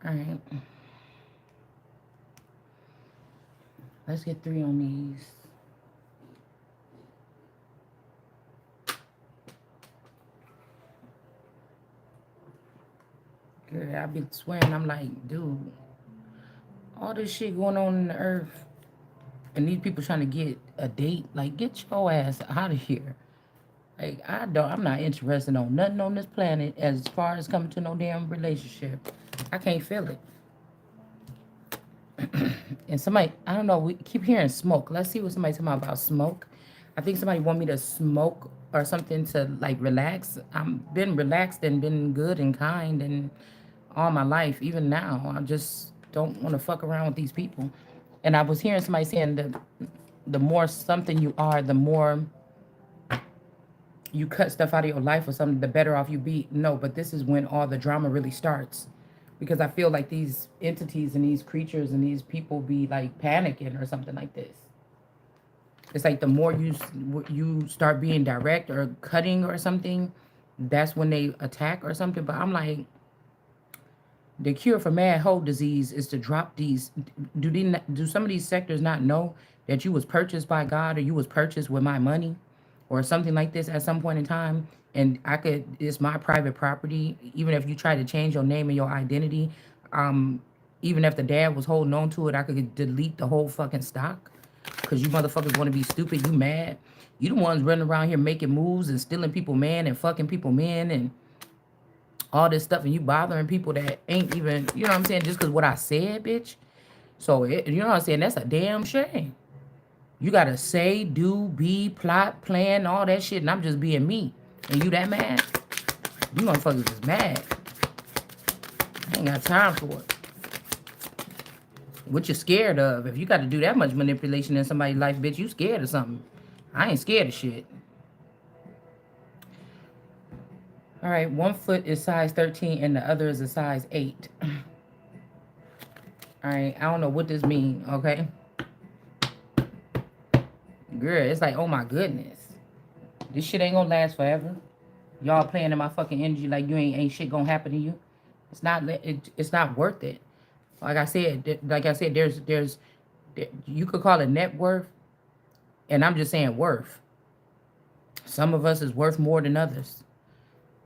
All right. Let's get 3 on these. Girl, I've been swearing. I'm like, dude, all this shit going on in the earth, and these people trying to get a date. Like, get your ass out of here. Like, I'm not interested on nothing on this planet as far as coming to no damn relationship. I can't feel it. And somebody, I don't know, we keep hearing smoke. Let's see what somebody's talking about smoke. I think somebody want me to smoke or something to like relax. I'm been relaxed and been good and kind and all my life. Even now, I just don't want to fuck around with these people. And I was hearing somebody saying that the more something you are, the more you cut stuff out of your life or something, the better off you be. No, but this is when all the drama really starts. Because I feel like these entities and these creatures and these people be like panicking or something like this. It's like the more you start being direct or cutting or something, that's when they attack or something. But I'm like, the cure for mad hoe disease is to drop these. Do some of these sectors not know that you was purchased by God or you was purchased with my money or something like this at some point in time? And it's my private property. Even if you try to change your name and your identity, um, even if the dad was holding on to it, I could delete the whole fucking stock. Cause you motherfuckers want to be stupid. You mad? You the ones running around here making moves and stealing people man and fucking people men and all this stuff, and you bothering people that ain't even, you know what I'm saying, just because what I said, bitch. So, you know what I'm saying, that's a damn shame. You got to say, do, be, plot, plan, all that shit, and I'm just being me. And you that mad? You motherfuckers is mad. I ain't got time for it. What you scared of? If you got to do that much manipulation in somebody's life, bitch, you scared of something. I ain't scared of shit. All right, 1 foot is size 13 and the other is a size 8. All right, I don't know what this means, okay? Girl, it's like, oh my goodness. This shit ain't gonna last forever. Y'all playing in my fucking energy like you ain't shit gonna happen to you. It's not worth it. Like I said, there's you could call it net worth, and I'm just saying worth. Some of us is worth more than others.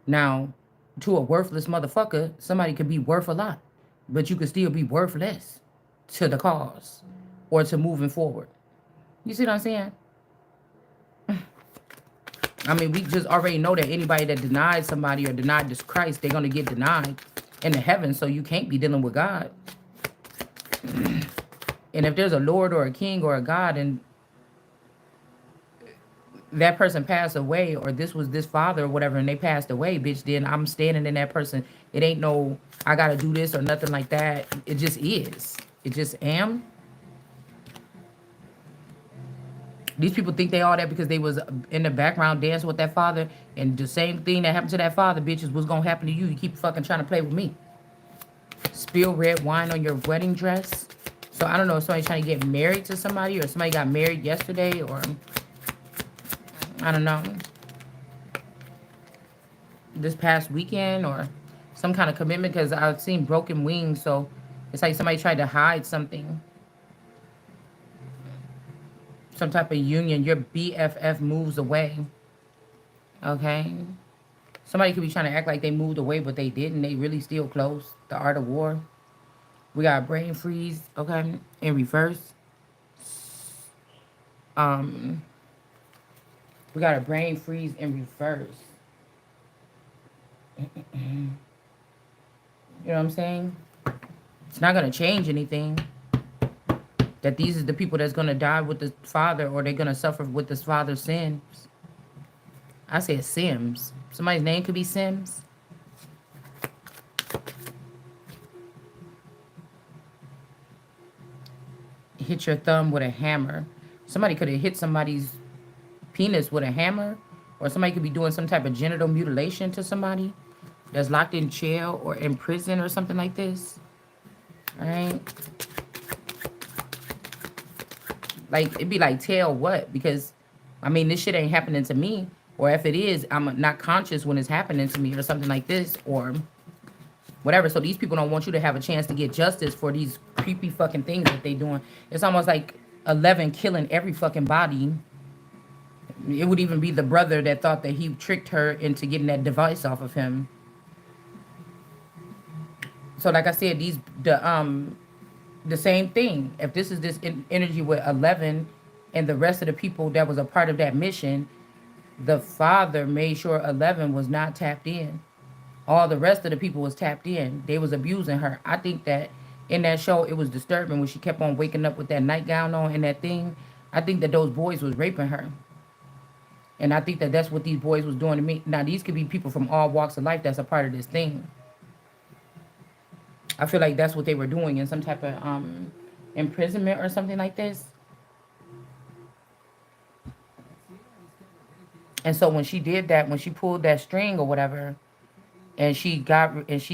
Now, to a worthless motherfucker, somebody could be worth a lot, but you could still be worthless to the cause or to moving forward. You see what I'm saying? I mean, we just already know that anybody that denied somebody or denied this Christ, they're going to get denied in the heavens, so you can't be dealing with God. And if there's a Lord or a King or a God and that person passed away, or this was this father or whatever, and they passed away, bitch, then I'm standing in that person. It ain't no, I got to do this or nothing like that. It just is. It just am. These people think they all that because they was in the background dancing with that father, and the same thing that happened to that father, bitches, was gonna happen to you. You keep fucking trying to play with me. Spill red wine on your wedding dress. So I don't know if somebody's trying to get married to somebody, or somebody got married yesterday, or I don't know, this past weekend, or some kind of commitment, because I've seen broken wings. So it's like somebody tried to hide something. Some type of union. Your BFF moves away. Okay? Somebody could be trying to act like they moved away, but they didn't. They really still close. The art of war. We got brain freeze, okay, in reverse. We got a brain freeze in reverse. You know what I'm saying? It's not going to change anything. That these are the people that's going to die with the father, or they're going to suffer with this father's sins. I said Sims. Somebody's name could be Sims. Hit your thumb with a hammer. Somebody could have hit somebody's penis with a hammer, or somebody could be doing some type of genital mutilation to somebody that's locked in jail or in prison or something like this. All right. Like, it'd be like, tell what? Because, I mean, this shit ain't happening to me. Or if it is, I'm not conscious when it's happening to me or something like this. Or whatever. So these people don't want you to have a chance to get justice for these creepy fucking things that they doing. It's almost like 11 killing every fucking body. It would even be the brother that thought that he tricked her into getting that device off of him. So like I said, the same thing. If this is energy with 11 and the rest of the people that was a part of that mission, the father made sure 11 was not tapped in. All the rest of the people was tapped in. They was abusing her. I think that in that show it was disturbing when she kept on waking up with that nightgown on and that thing. I think that those boys was raping her. And I think that that's what these boys was doing to me. Now these could be people from all walks of life that's a part of this thing. I feel like that's what they were doing in some type of imprisonment or something like this. And so when she did that, when she pulled that string or whatever, and she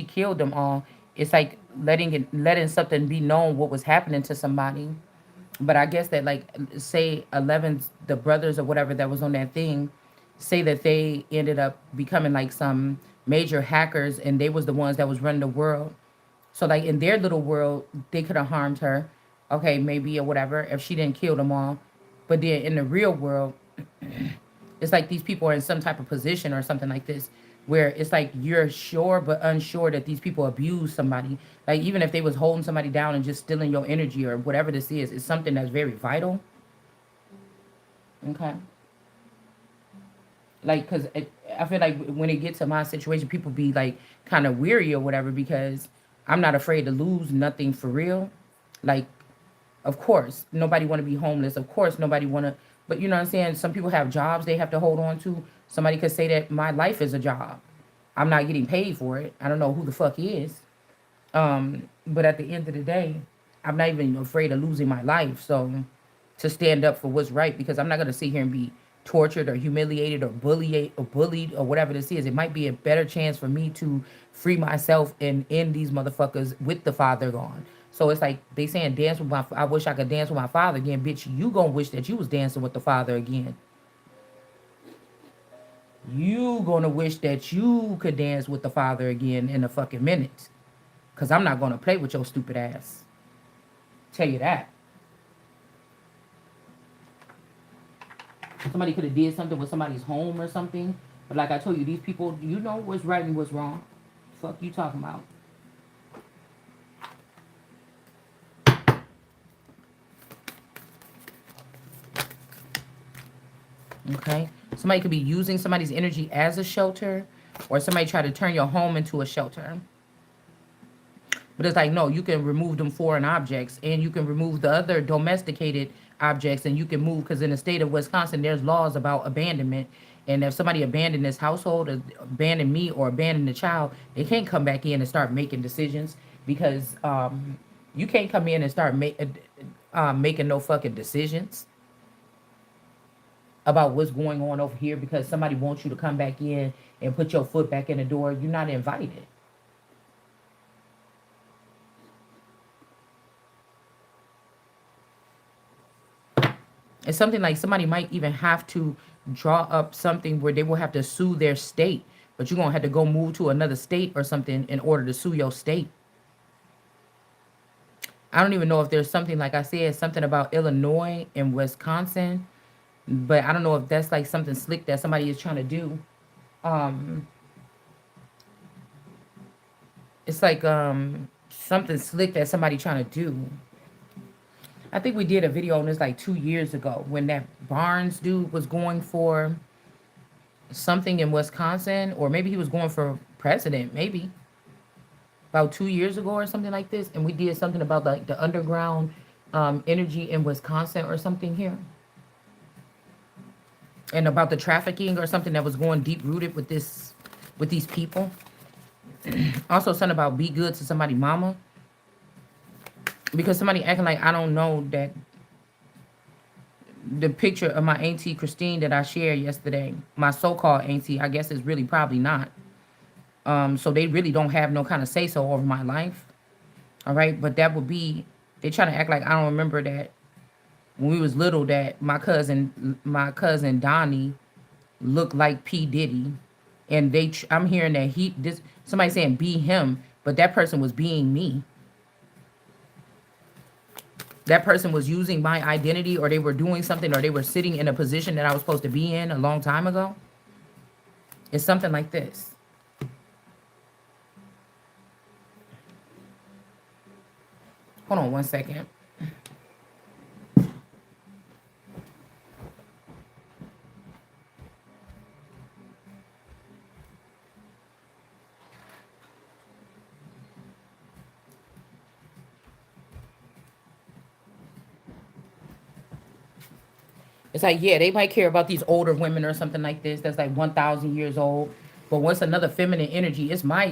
killed them all, it's like letting something be known what was happening to somebody. But I guess that, like, say 11's the brothers or whatever that was on that thing, say that they ended up becoming like some major hackers and they was the ones that was running the world. So like in their little world, they could have harmed her, okay, maybe or whatever, if she didn't kill them all. But then in the real world, it's like these people are in some type of position or something like this, where it's like you're sure but unsure that these people abuse somebody. Like even if they was holding somebody down and just stealing your energy or whatever this is, it's something that's very vital. Okay. Like, because I feel like when it gets to my situation, people be like kind of weary or whatever because I'm not afraid to lose nothing for real. Like, of course, nobody want to be homeless. Of course, nobody want to. But you know what I'm saying? Some people have jobs they have to hold on to. Somebody could say that my life is a job. I'm not getting paid for it. I don't know who the fuck is. But at the end of the day, I'm not even afraid of losing my life. So to stand up for what's right, because I'm not gonna sit here and be tortured or humiliated or bullied or whatever this is. It might be a better chance for me to free myself and end these motherfuckers with the father gone. So it's like they saying dance with my. I wish I could dance with my father again, bitch. You gonna wish that you was dancing with the father again. You gonna wish that you could dance with the father again in a fucking minute. Cause I'm not gonna play with your stupid ass. Tell you that. Somebody could have did something with somebody's home or something. But like I told you, these people, you know what's right and what's wrong. Fuck you talking about. Okay? Somebody could be using somebody's energy as a shelter, or somebody try to turn your home into a shelter. But it's like, no, you can remove them foreign objects and you can remove the other domesticated objects and you can move, because in the state of Wisconsin, there's laws about abandonment. And if somebody abandoned this household, or abandoned me, or abandoned the child, they can't come back in and start making decisions because you can't come in and start making no fucking decisions about what's going on over here because somebody wants you to come back in and put your foot back in the door. You're not invited. It's something like somebody might even have to draw up something where they will have to sue their state, but you're going to have to go move to another state or something in order to sue your state. I don't even know if there's something, like I said, something about Illinois and Wisconsin, but I don't know if that's like something slick that somebody is trying to do. Um, it's like something slick that somebody trying to do. I think we did a video on this like 2 years ago when that Barnes dude was going for something in Wisconsin, or maybe he was going for president, maybe about 2 years ago or something like this. And we did something about like the underground energy in Wisconsin or something here, and about the trafficking or something that was going deep rooted with these people. Also, something about be good to somebody, mama. Because somebody acting like I don't know that the picture of my auntie Christine that I shared yesterday, my so-called auntie, I guess is really probably not. So they really don't have no kind of say-so over my life. All right, but that would be, they trying to act like I don't remember that when we was little that my cousin Donnie looked like P Diddy, and I'm hearing that somebody saying be him, But that person was being me. That person was using my identity, or they were doing something, or they were sitting in a position that I was supposed to be in a long time ago. It's something like this. Hold on 1 second. It's like, yeah, they might care about these older women or something like this that's like 1,000 years old. But once another feminine energy, it's my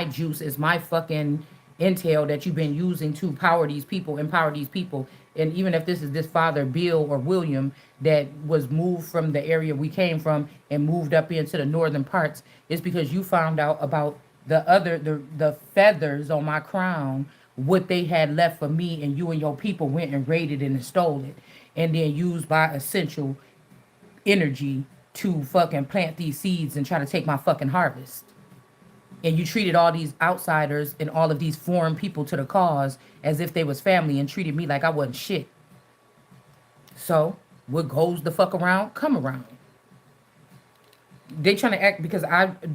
juice, it's my fucking intel that you've been using to power these people, empower these people. And even if this is this father, Bill or William, that was moved from the area we came from and moved up into the northern parts, it's because you found out about the feathers on my crown, what they had left for me, and you and your people went and raided and stole it, and then used by essential energy to fucking plant these seeds and try to take my fucking harvest. And you treated all these outsiders and all of these foreign people to the cause as if they was family and treated me like I wasn't shit. So what goes the fuck around come around. They trying to act because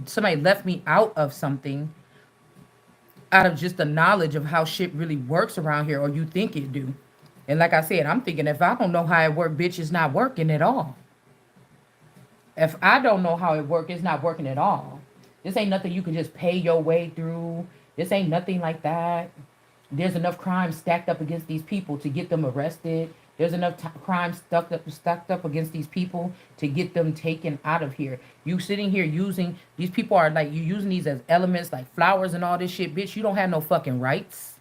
somebody left me out of something, out of just the knowledge of how shit really works around here, or you think it do. And like I said, I'm thinking, if I don't know how it work, bitch, it's not working at all. If I don't know how it work, it's not working at all. This ain't nothing you can just pay your way through. This ain't nothing like that. There's enough crime stacked up against these people to get them arrested. There's enough crime stacked up against these people to get them taken out of here. You sitting here using these people, are like, you using these as elements like flowers and all this shit, bitch. You don't have no fucking rights.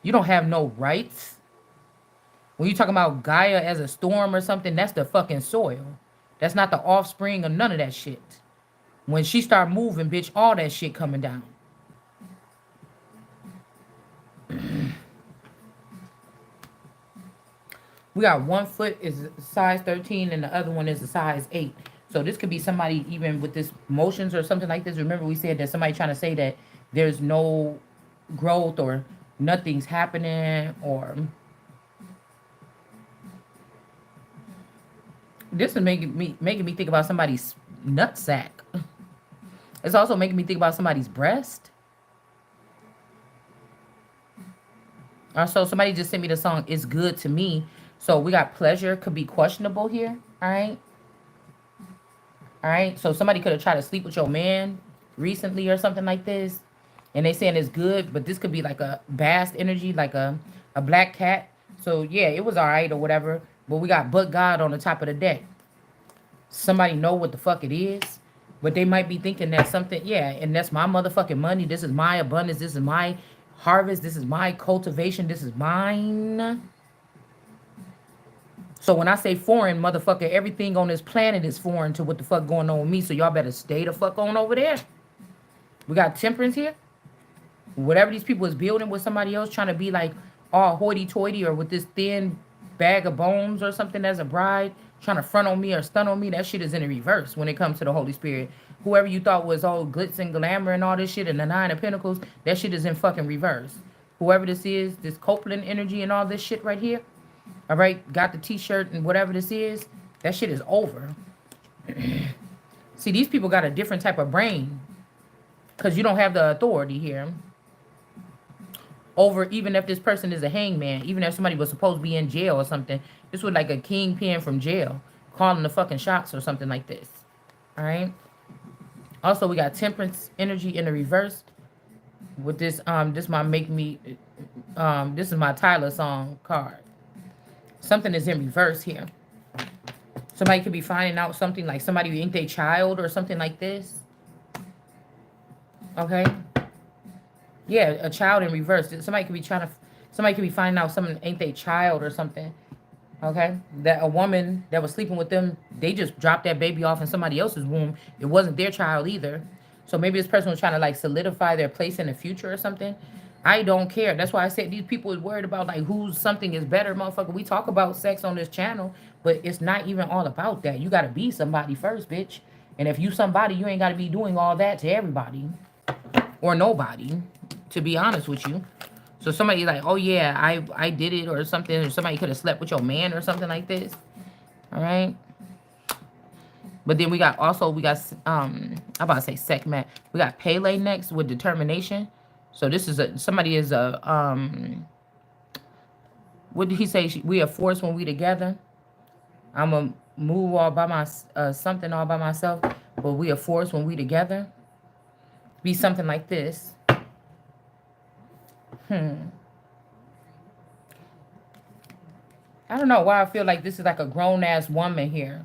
You don't have no rights. When you talking about Gaia as a storm or something, that's the fucking soil. That's not the offspring of none of that shit. When she start moving, bitch, all that shit coming down. We got 1 foot is size 13 and the other one is a size 8. So this could be somebody even with this motions or something like this. Remember we said that somebody trying to say that there's no growth or nothing's happening, or this is making me think about somebody's nutsack. It's also making me think about somebody's breast. Also, somebody just sent me the song "It's Good to Me." So we got pleasure could be questionable here. All right. All right. So somebody could have tried to sleep with your man recently or something like this. And they saying it's good, but this could be like a vast energy, like a black cat. So yeah, it was all right or whatever. But we got but God on the top of the deck. Somebody know what the fuck it is. But they might be thinking that something, yeah, and that's my motherfucking money. This is my abundance. This is my harvest. This is my cultivation. This is mine. So when I say foreign, motherfucker, everything on this planet is foreign to what the fuck going on with me. So y'all better stay the fuck on over there. We got temperance here. Whatever these people is building with somebody else, trying to be like all hoity-toity or with this thin bag of bones or something as a bride, trying to front on me or stun on me, that shit is in the reverse when it comes to the Holy Spirit. Whoever you thought was all glitz and glamour and all this shit and the 9 of Pentacles, that shit is in fucking reverse. Whoever this is, this Copeland energy and all this shit right here, all right, got the t-shirt and whatever this is, that shit is over. See, these people got a different type of brain because you don't have the authority here over, even if this person is a hangman, even if somebody was supposed to be in jail or something, this was like a kingpin from jail calling the fucking shots or something like this. All right. Also, we got temperance energy in the reverse with this. This might make me. This is my Tyler song card. Something is in reverse here. Somebody could be finding out something like somebody ain't their child or something like this. Okay. Yeah, a child in reverse. Somebody could be finding out something ain't their child or something. Okay, that a woman that was sleeping with them, they just dropped that baby off in somebody else's womb. It wasn't their child either. So maybe this person was trying to like solidify their place in the future or something. I don't care. That's why I said these people is worried about like whose something is better, motherfucker. We talk about sex on this channel, but it's not even all about that. You gotta be somebody first, bitch. And if you somebody, you ain't got to be doing all that to everybody or nobody, to be honest with you. So somebody like, oh yeah, I did it or something, or somebody could have slept with your man or something like this. All right. But then we got I'm about to say Sekhmet. We got Pele next with determination. So this is somebody is what did he say? We are forced when we together. I'm gonna move all by my something all by myself, but we are forced when we together. Be something like this. I don't know why I feel like this is like a grown ass woman here.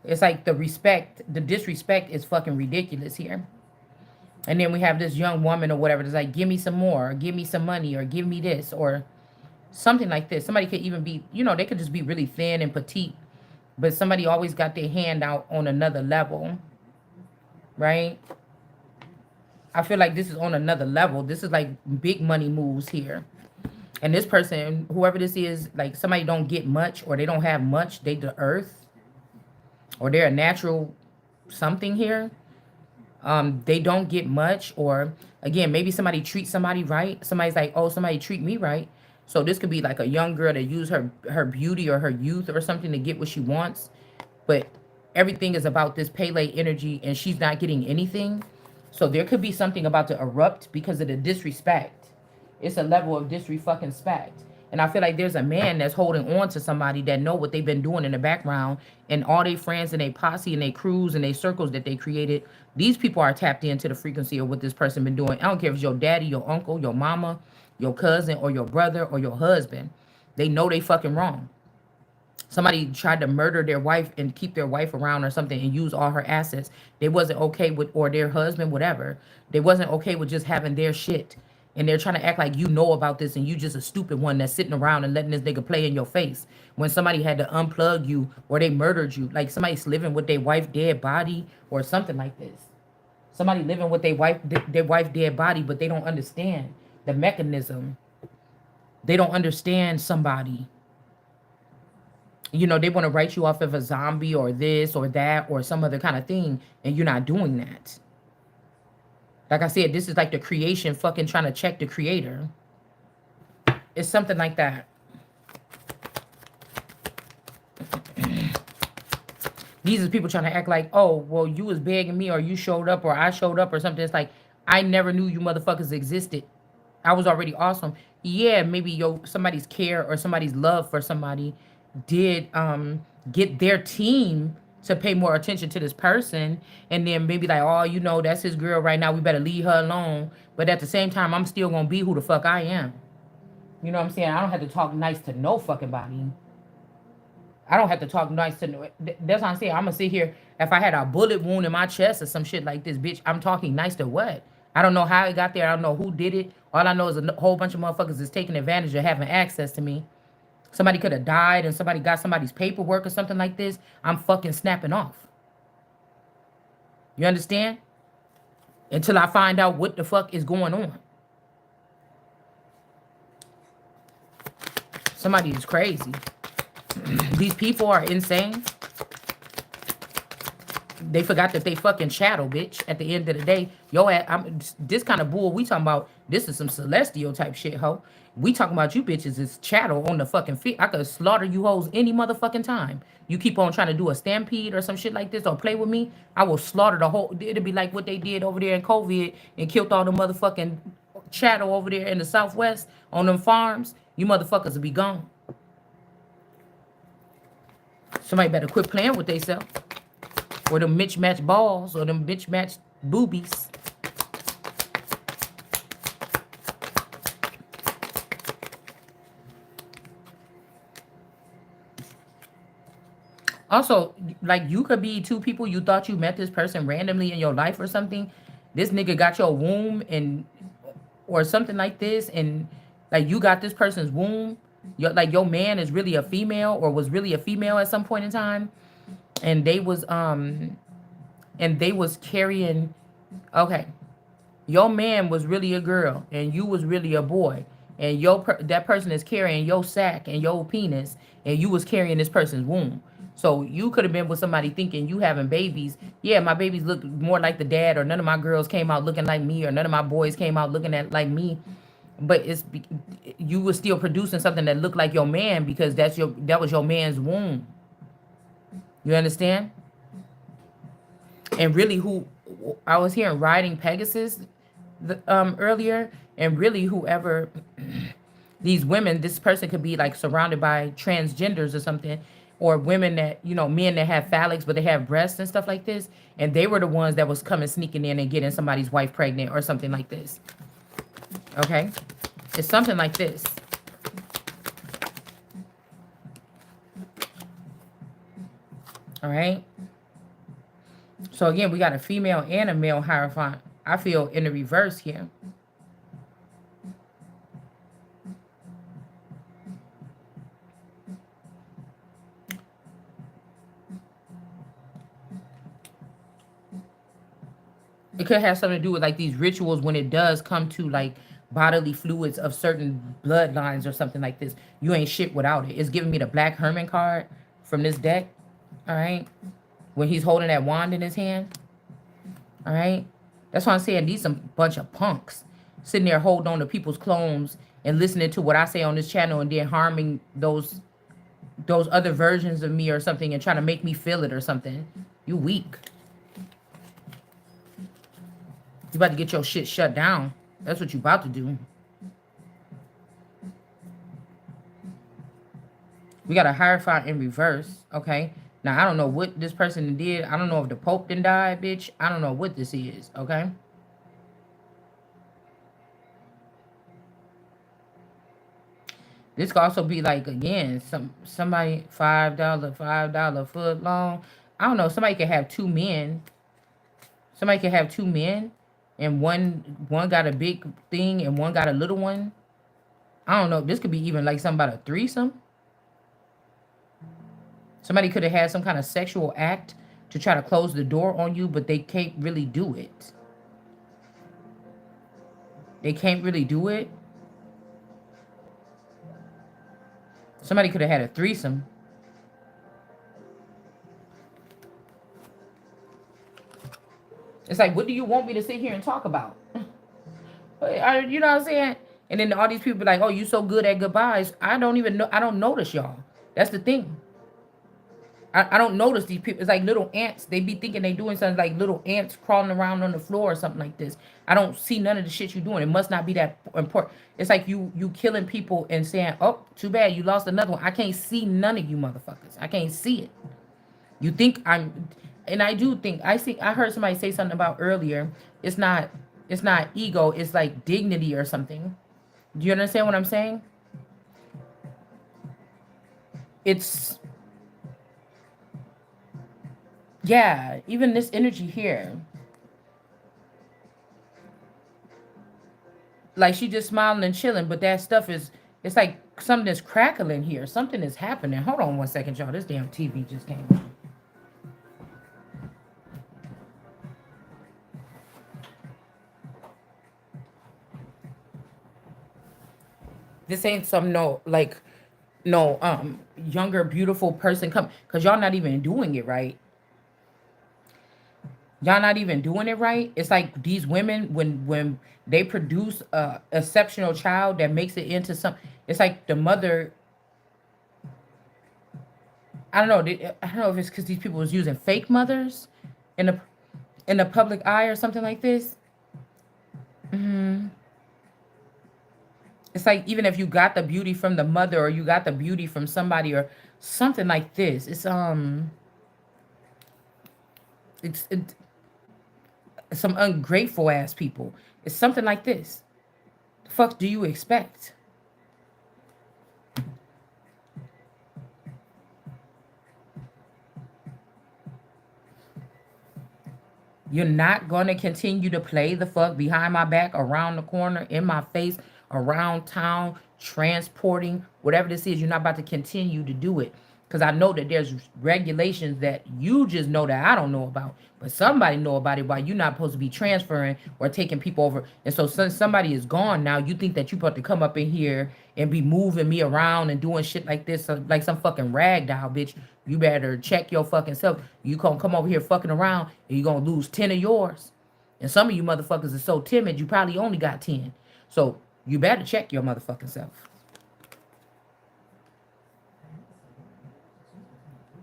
It's like the disrespect is fucking ridiculous here. And then we have this young woman or whatever that's like, give me some more, or give me some money, or give me this, or something like this. Somebody could even be, they could just be really thin and petite, but somebody always got their hand out on another level, right? I feel like this is on another level. This is like big money moves here. And this person, whoever this is, like somebody don't get much or they don't have much. They the earth or they're a natural something here. They don't get much, or again, maybe somebody treats somebody right. Somebody's like, oh, somebody treat me right. So this could be like a young girl that use her beauty or her youth or something to get what she wants. But everything is about this Pele energy and she's not getting anything. So there could be something about to erupt because of the disrespect. It's a level of disrespect. And I feel like there's a man that's holding on to somebody that know what they've been doing in the background, and all their friends and their posse and their crews and their circles that they created. These people are tapped into the frequency of what this person been doing. I don't care if it's your daddy, your uncle, your mama, your cousin, or your brother, or your husband. They know they fucking wrong. Somebody tried to murder their wife and keep their wife around or something and use all her assets. They wasn't okay with, or their husband, whatever. They wasn't okay with just having their shit. And they're trying to act like you know about this and you just a stupid one that's sitting around and letting this nigga play in your face. When somebody had to unplug you or they murdered you, like somebody's living with their wife dead body or something like this. Somebody living with their wife dead body, but they don't understand the mechanism. They don't understand somebody. They want to write you off of a zombie or this or that or some other kind of thing, and you're not doing that. Like I said, this is like the creation fucking trying to check the creator. It's something like that. These are people trying to act like, oh, well, you was begging me or you showed up or I showed up or something. It's like, I never knew you motherfuckers existed. I was already awesome. Yeah, maybe somebody's care or somebody's love for somebody did get their team to pay more attention to this person, and then maybe like, oh, that's his girl right now, we better leave her alone. But at the same time, I'm still gonna be who the fuck I am. You know what I'm saying? I don't have to talk nice to no fucking body. I don't have to talk nice to no. That's what I'm saying. I'm gonna sit here. If I had a bullet wound in my chest or some shit like this, bitch, I'm talking nice to what? I don't know how it got there. I don't know who did it. All I know is a whole bunch of motherfuckers is taking advantage of having access to me. Somebody could have died and somebody got somebody's paperwork or something like this. I'm fucking snapping off. You understand? Until I find out what the fuck is going on. Somebody is crazy. These people are insane. They forgot that they fucking chattel, bitch. At the end of the day, this kind of bull we talking about, this is some celestial type shit, ho. We talking about you bitches is chattel on the fucking feet. I could slaughter you hoes any motherfucking time. You keep on trying to do a stampede or some shit like this or play with me, I will slaughter the whole. It'll be like what they did over there in COVID and killed all the motherfucking chattel over there in the Southwest on them farms. You motherfuckers will be gone. Somebody better quit playing with themselves. Or them mismatched balls or them mismatched boobies. Also, like, you could be two people. You thought you met this person randomly in your life or something. This nigga got your womb and or something like this, and like you got this person's womb. Your man is really a female or was really a female at some point in time, and they was carrying. Okay, your man was really a girl and you was really a boy, and that person is carrying your sack and your penis, and you was carrying this person's womb. So you could have been with somebody thinking you having babies. Yeah, my babies look more like the dad, or none of my girls came out looking like me, or none of my boys came out looking at like me. But you were still producing something that looked like your man because that was your man's womb. You understand? And really, who I was hearing riding Pegasus earlier, and really whoever these women, this person could be like surrounded by transgenders or something, or women that, men that have phallics but they have breasts and stuff like this, and they were the ones that was coming sneaking in and getting somebody's wife pregnant or something like this. Okay, it's something like this. All right. So again, we got a female and a male hierophant. I feel in the reverse here. It could have something to do with like these rituals when it does come to like bodily fluids of certain bloodlines or something like this. You ain't shit without it. It's giving me the Black Herman card from this deck. All right. When he's holding that wand in his hand. All right. That's why I'm saying these some bunch of punks sitting there holding on to people's clones and listening to what I say on this channel and then harming those other versions of me or something and trying to make me feel it or something. You weak. You about to get your shit shut down. That's what you about to do. We got a Hierophant in reverse, okay? Now, I don't know what this person did. I don't know if the Pope didn't die, bitch. I don't know what this is, okay? This could also be like, again, somebody $5 foot long. I don't know. Somebody could have two men. Somebody could have two men, and one got a big thing and one got a little one. I don't know. This could be even like something about a threesome. Somebody could have had some kind of sexual act to try to close the door on you, but they can't really do it. They can't really do it. Somebody could have had a threesome. It's like, what do you want me to sit here and talk about? You know what I'm saying? And then all these people be like, oh, you so good at goodbyes. I don't even know. I don't notice y'all. That's the thing. I don't notice these people. It's like little ants. They be thinking they doing something like little ants crawling around on the floor or something like this. I don't see none of the shit you doing. It must not be that important. It's like you killing people and saying, oh, too bad, you lost another one. I can't see none of you motherfuckers. I can't see it. You think I'm, and I do think, I heard somebody say something about earlier. It's not ego. It's like dignity or something. Do you understand what I'm saying? It's, yeah, even this energy here. Like she just smiling and chilling, but that stuff is, it's like something is crackling here. Something is happening. Hold on one second, y'all. This damn TV just came on. This ain't some no younger beautiful person come, because y'all not even doing it right. Y'all not even doing it right. It's like these women, when they produce a exceptional child that makes it into some, it's like the mother, I don't know, I don't know if it's because these people was using fake mothers in the public eye or something like this. It's like even if you got the beauty from the mother or you got the beauty from somebody or something like this, it's some ungrateful ass people. It's something like this. The fuck do you expect? You're not going to continue to play the fuck behind my back, around the corner, in my face, around town, transporting, whatever this is. You're not about to continue to do it. Because I know that there's regulations that you just know that I don't know about. But somebody know about it while you're not supposed to be transferring or taking people over. And so since somebody is gone now, you think that you're supposed to come up in here and be moving me around and doing shit like this, like some fucking rag doll, bitch. You better check your fucking self. You gonna come over here fucking around and you gonna lose 10 of yours. And some of you motherfuckers are so timid, you probably only got 10. So you better check your motherfucking self.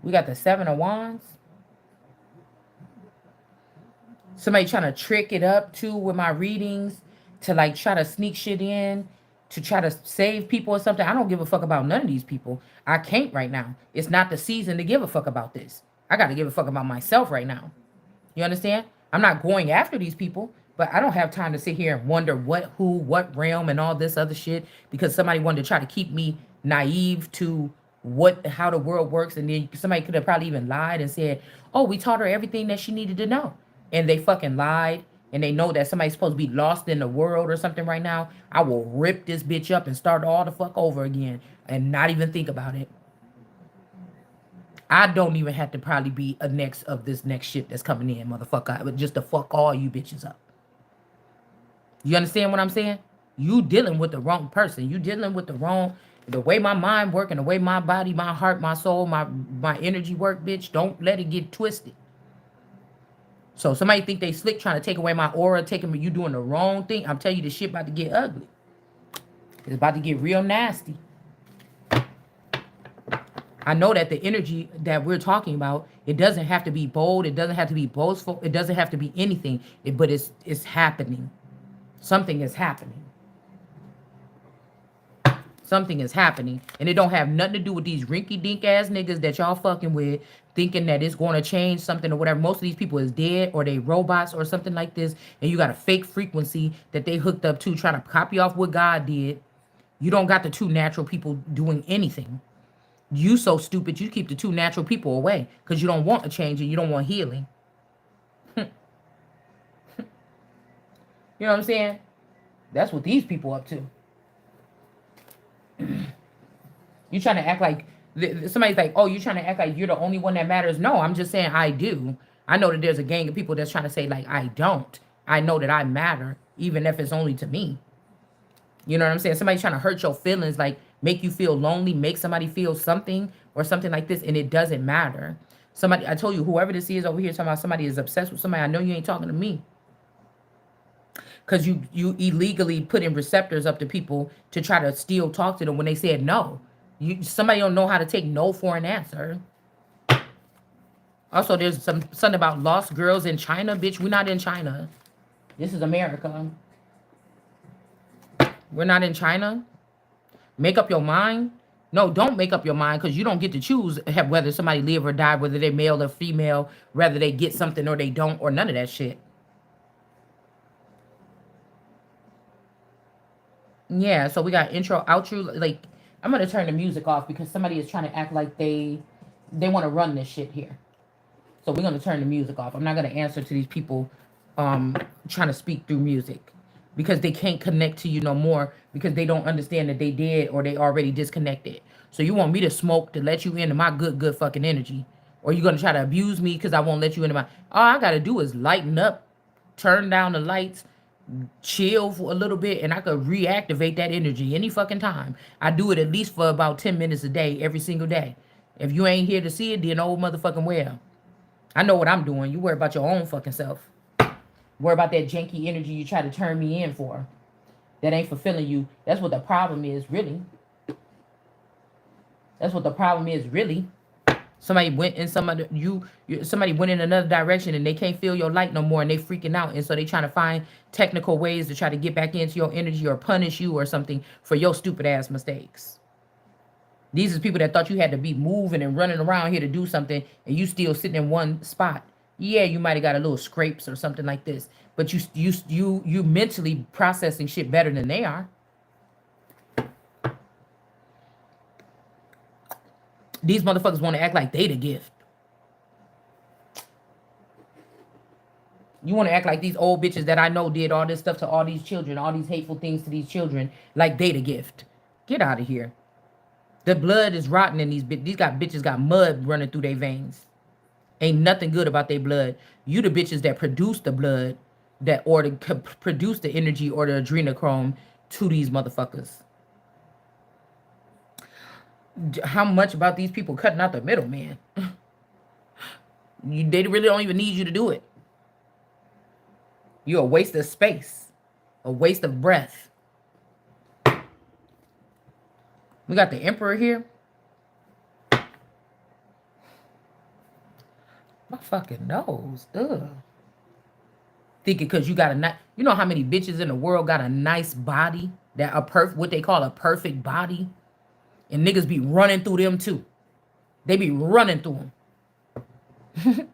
We got the 7 of Wands. Somebody trying to trick it up too with my readings to like try to sneak shit in to try to save people or something. I don't give a fuck about none of these people. I can't right now. It's not the season to give a fuck about this. I got to give a fuck about myself right now. You understand? I'm not going after these people, but I don't have time to sit here and wonder what, who, what realm and all this other shit because somebody wanted to try to keep me naive to how the world works. And then somebody could have probably even lied and said, oh, we taught her everything that she needed to know. And they fucking lied. And they know that somebody's supposed to be lost in the world or something right now. I will rip this bitch up and start all the fuck over again and not even think about it. I don't even have to probably be a next of this next shit that's coming in, motherfucker. But just to fuck all you bitches up. You understand what I'm saying? You dealing with the wrong person. You dealing with the way my mind work and the way my body, my heart, my soul, my energy work, bitch. Don't let it get twisted. So somebody think they slick trying to take away my aura, taking me, you doing the wrong thing. I'm telling you, this shit about to get ugly. It's about to get real nasty. I know that the energy that we're talking about, it doesn't have to be bold. It doesn't have to be boastful. It doesn't have to be anything. But it's happening. Something is happening. Something is happening. And it don't have nothing to do with these rinky-dink ass niggas that y'all fucking with, thinking that it's going to change something or whatever. Most of these people is dead or they robots or something like this. And you got a fake frequency that they hooked up to trying to copy off what God did. You don't got the two natural people doing anything. You so stupid, you keep the two natural people away because you don't want a change and you don't want healing. You know what I'm saying? That's what these people up to. You trying to act like somebody's like, oh, you trying to act like you're the only one that matters. No, I'm just saying I do. I know that there's a gang of people that's trying to say like I don't. I know that I matter, even if it's only to me. You know what I'm saying? Somebody trying to hurt your feelings, like make you feel lonely, make somebody feel something or something like this, and it doesn't matter. Somebody, I told you, whoever this is over here talking about somebody is obsessed with somebody, I know you ain't talking to me. Because you illegally put in receptors up to people to try to still talk to them when they said no. Somebody don't know how to take no for an answer. Also, there's something about lost girls in China. Bitch, we're not in China. This is America. We're not in China. Make up your mind. No, don't make up your mind because you don't get to choose whether somebody live or die, whether they're male or female, whether they get something or they don't, or none of that shit. Yeah, so we got intro, outro. Like, I'm gonna turn the music off because somebody is trying to act like they want to run this shit here. So we're gonna turn the music off. I'm not gonna answer to these people trying to speak through music because they can't connect to you no more because they don't understand that they did or they already disconnected. So you want me to smoke to let you into my good fucking energy, or you gonna try to abuse me because I won't let you into my? All I gotta do is lighten up, turn down the lights, chill for a little bit, and I could reactivate that energy any fucking time. I do it at least for about 10 minutes a day, every single day. If you ain't here to see it, then old motherfucking well. I know what I'm doing. You worry about your own fucking self. Worry about that janky energy you try to turn me in for. That ain't fulfilling you. That's what the problem is, really. That's what the problem is, really. Somebody went in somebody went in another direction and they can't feel your light no more and they freaking out, and so they trying to find technical ways to try to get back into your energy or punish you or something for your stupid ass mistakes. These are people that thought you had to be moving and running around here to do something and you still sitting in one spot. Yeah, you might have got a little scrapes or something like this, but you mentally processing shit better than they are. These motherfuckers want to act like they the gift. You want to act like these old bitches that I know did all this stuff to all these children, all these hateful things to these children, like they the gift. Get out of here. The blood is rotten in these bitches. These bitches got mud running through their veins. Ain't nothing good about their blood. You the bitches that produce the blood, produce the energy or the adrenochrome to these motherfuckers. How much about these people cutting out the middle, man? They really don't even need you to do it. You're a waste of space, a waste of breath. We got the Emperor here. My fucking nose. Ugh. Thinking because you got a nice, you know how many bitches in the world got a nice body, that what they call a perfect body, and niggas be running through them too. They be running through them.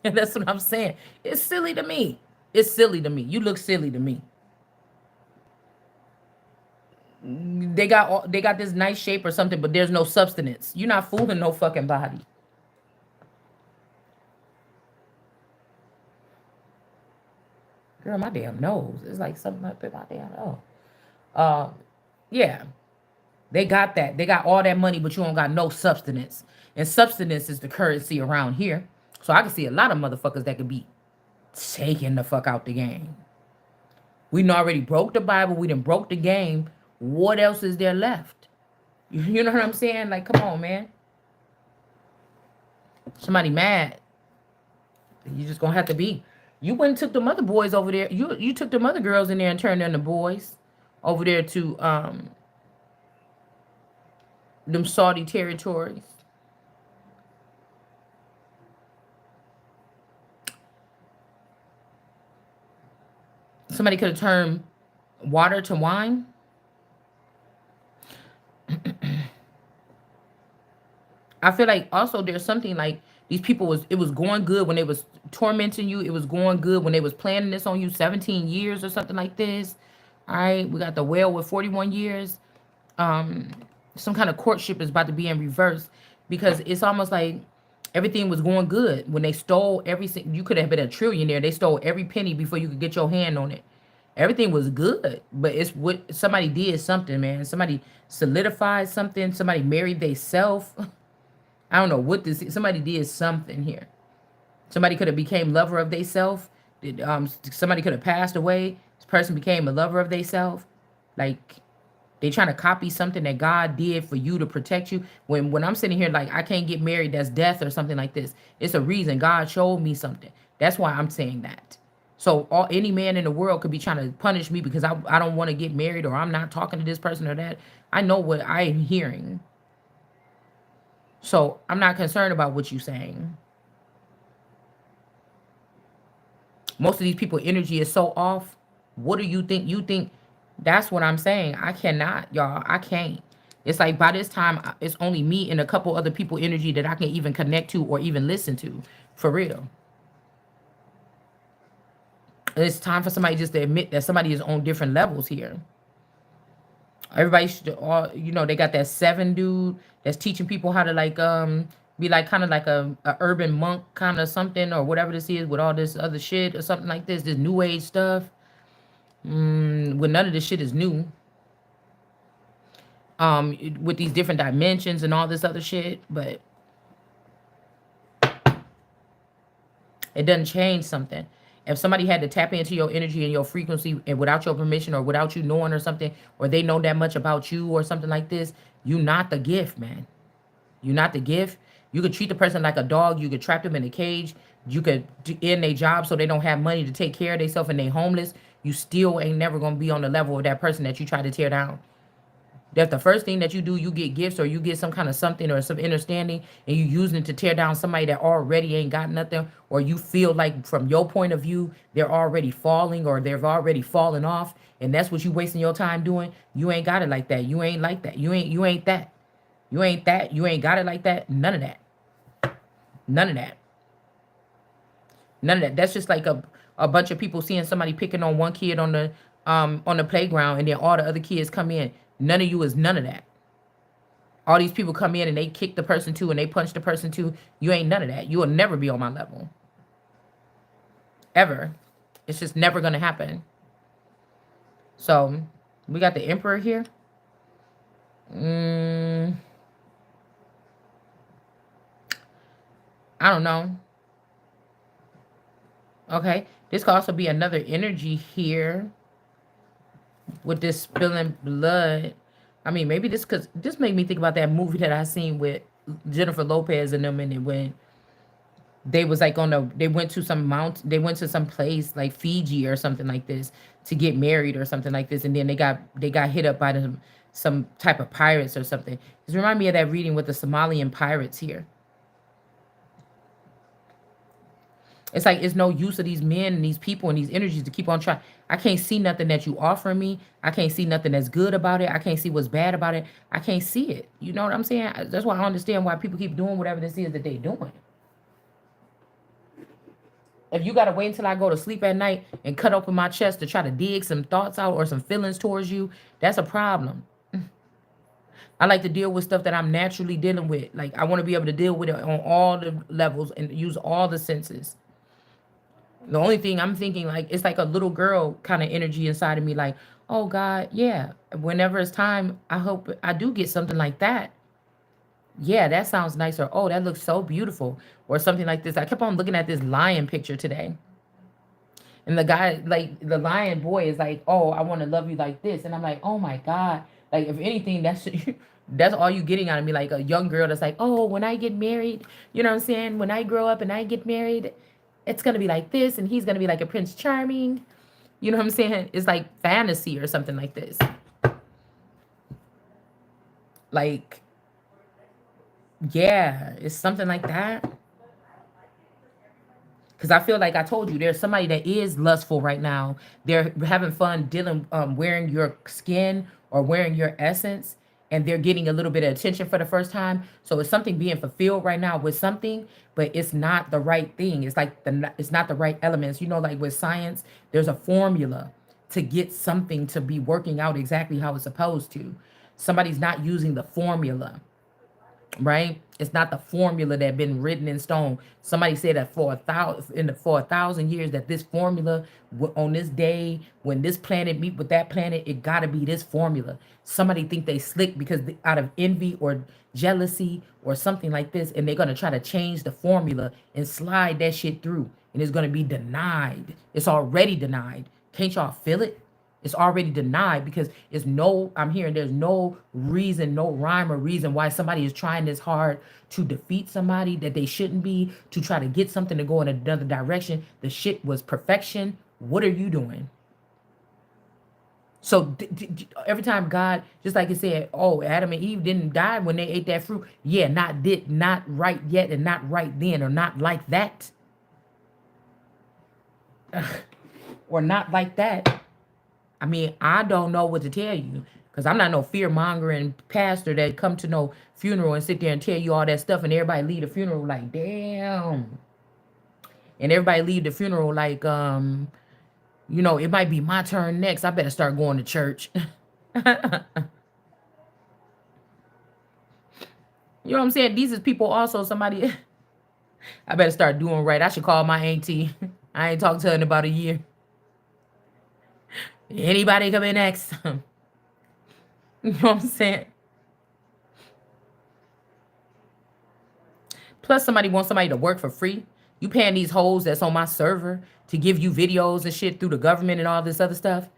And that's what I'm saying. It's silly to me. It's silly to me. You look silly to me. They got this nice shape or something, but there's no substance. You're not fooling no fucking body. Girl, my damn nose. It's like something up in my damn nose. Uh, yeah. They got that. They got all that money, but you don't got no substance. And substance is the currency around here. So I can see a lot of motherfuckers that could be taking the fuck out the game. We done already broke the Bible. We done broke the game. What else is there left? You know what I'm saying? Like, come on, man. Somebody mad. You just gonna have to be. You went and took the mother boys over there. You took the mother girls in there and turned them the boys over there to them Saudi territories. Somebody could have turned water to wine. I feel like also there's something like these people it was going good when they was tormenting you. It was going good when they was planning this on you 17 years or something like this. All right, we got the whale with 41 years. Some kind of courtship is about to be in reverse because it's almost like everything was going good when they stole everything. You could have been a trillionaire. They stole every penny before you could get your hand on it. Everything was good, but it's what somebody did something, man. Somebody solidified something. Somebody married theyself. I don't know what this is. Somebody did something here. Somebody could have became lover of theyself. Somebody could have passed away. This person became a lover of theyself. Like they trying to copy something that God did for you to protect you. When I'm sitting here like I can't get married, that's death or something like this. It's a reason God showed me something. That's why I'm saying that. So any man in the world could be trying to punish me because I don't want to get married or I'm not talking to this person or that. I know what I'm hearing. So I'm not concerned about what you're saying. Most of these people energy is so off. What do you think? You think that's what I'm saying. I cannot, y'all. I can't. It's like by this time, it's only me and a couple other people energy that I can even connect to or even listen to. For real. And it's time for somebody just to admit that somebody is on different levels here. Everybody should all, they got that 7 dude that's teaching people how to like be like kind of like a urban monk kind of something or whatever this is with all this other shit or something like this new age stuff. When none of this shit is new. With these different dimensions and all this other shit, but it doesn't change something. If somebody had to tap into your energy and your frequency and without your permission or without you knowing or something, or they know that much about you or something like this, you not the gift, man. You not the gift. You could treat the person like a dog. You could trap them in a cage. You could end their job so they don't have money to take care of themselves and they homeless. You still ain't never going to be on the level of that person that you try to tear down. That's the first thing that you do. You get gifts or you get some kind of something or some understanding and you using it to tear down somebody that already ain't got nothing, or you feel like from your point of view, they're already falling or they've already fallen off. And that's what you wasting your time doing. You ain't got it like that. You ain't like that. You ain't that. You ain't that. You ain't got it like that. None of that. None of that. None of that. That's just like a bunch of people seeing somebody picking on one kid on the playground and then all the other kids come in. None of you is none of that. All these people come in and they kick the person too and they punch the person too. You ain't none of that. You will never be on my level. Ever. It's just never going to happen. So, we got the Emperor here. I don't know. Okay. This could also be another energy here with this spilling blood. I mean, maybe this made me think about that movie that I seen with Jennifer Lopez and them, and it when they was like they went to some they went to some place like Fiji or something like this to get married or something like this, and then they got hit up by some type of pirates or something. It remind me of that reading with the Somalian pirates here. It's like it's no use of these men and these people and these energies to keep on trying. I can't see nothing that you offering me. I can't see nothing that's good about it. I can't see what's bad about it. I can't see it. You know what I'm saying? That's why I understand why people keep doing whatever this is that they doing. If you gotta wait until I go to sleep at night and cut open my chest to try to dig some thoughts out or some feelings towards you, that's a problem. I like to deal with stuff that I'm naturally dealing with. Like I want to be able to deal with it on all the levels and use all the senses. The only thing I'm thinking, like, it's like a little girl kind of energy inside of me, like, oh God, yeah. Whenever it's time, I hope I do get something like that. Yeah, that sounds nice. Or, oh, that looks so beautiful. Or something like this. I kept on looking at this lion picture today. And the guy, like, the lion boy is like, oh, I want to love you like this. And I'm like, oh my God. Like, if anything, that's that's all you getting out of me. Like a young girl that's like, oh, when I get married, you know what I'm saying? When I grow up and I get married, it's gonna be like this, and he's gonna be like a Prince Charming. You know what I'm saying? It's like fantasy or something like this. Like, yeah, it's something like that. Because I feel like I told you, there's somebody that is lustful right now. They're having fun dealing, wearing your skin or wearing your essence, and they're getting a little bit of attention for the first time. So it's something being fulfilled right now with something, but it's not the right thing. It's like it's not the right elements. You know, like with science, there's a formula to get something to be working out exactly how it's supposed to. Somebody's not using the formula, right? It's not the formula that been written in stone. Somebody said that for 1,000 years that this formula on this day when this planet meet with that planet, it gotta be this formula. Somebody think they slick because out of envy or jealousy or something like this, and they're gonna try to change the formula and slide that shit through, and it's gonna be denied. It's already denied. Can't y'all feel it? It's already denied because I'm hearing there's no reason, no rhyme or reason why somebody is trying this hard to defeat somebody that they shouldn't be, to try to get something to go in another direction. The shit was perfection. What are you doing? So every time God, just like it said, oh, Adam and Eve didn't die when they ate that fruit. Yeah, not right yet and not right then or not like that. Or not like that. I mean, I don't know what to tell you because I'm not no fear mongering pastor that come to no funeral and sit there and tell you all that stuff, and everybody leave the funeral like, damn. And everybody leave the funeral like, it might be my turn next. I better start going to church. You know what I'm saying? These is people also, somebody, I better start doing right. I should call my auntie. I ain't talked to her in about a year. Anybody come in next? You know what I'm saying? Plus, somebody wants somebody to work for free. You paying these hoes that's on my server to give you videos and shit through the government and all this other stuff.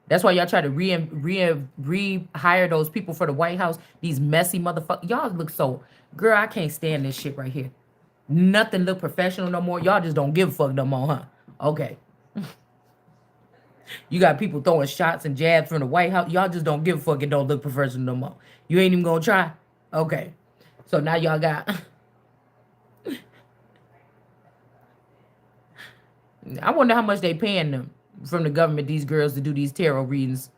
That's why y'all try to rehire those people for the White House. These messy motherfuckers. Y'all look so, girl, I can't stand this shit right here. Nothing look professional no more. Y'all just don't give a fuck no more, huh? Okay. You got people throwing shots and jabs from the White House. Y'all just don't give a fuck and don't look professional no more. You ain't even gonna try? Okay. So now y'all got I wonder how much they paying them from the government, these girls, to do these tarot readings.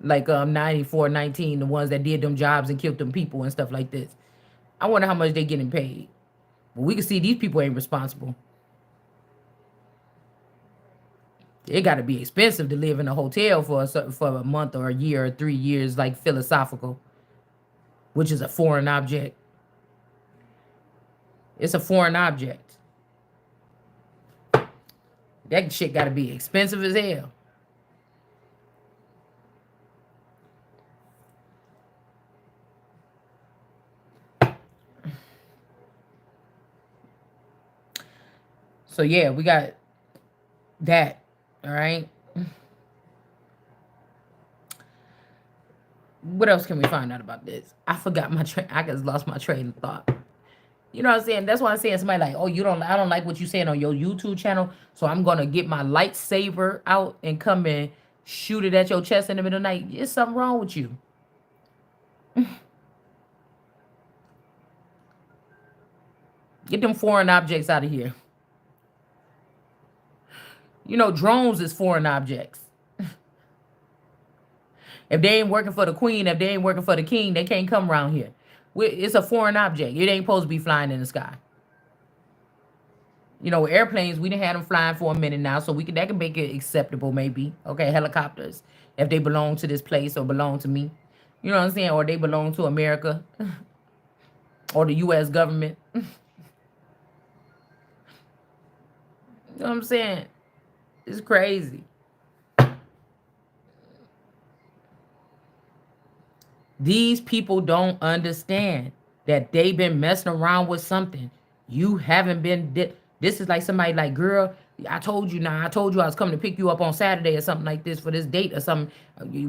Like 9419, the ones that did them jobs and killed them people and stuff like this. I wonder how much they getting paid. But we can see these people ain't responsible. It got to be expensive to live in a hotel for a month or a year or 3 years, like philosophical, which is a foreign object. It's a foreign object. That shit got to be expensive as hell. So yeah, we got that. All right. What else can we find out about this? I forgot my train. I just lost my train of thought. You know what I'm saying? That's why I'm saying somebody like, oh, you don't, I don't like what you saying on your YouTube channel, so I'm gonna get my lightsaber out and come and shoot it at your chest in the middle of the night. There's something wrong with you. Get them foreign objects out of here. You know, drones is foreign objects. If they ain't working for the queen, if they ain't working for the king, they can't come around here. It's a foreign object. It ain't supposed to be flying in the sky. You know, airplanes, we done had them flying for a minute now, so we can that can make it acceptable, maybe. Okay, helicopters, if they belong to this place or belong to me. You know what I'm saying? Or they belong to America or the US government. You know what I'm saying? It's crazy. These people don't understand that they've been messing around with something. You haven't been. This is like somebody like, girl, I told you now. I told you I was coming to pick you up on Saturday or something like this for this date or something.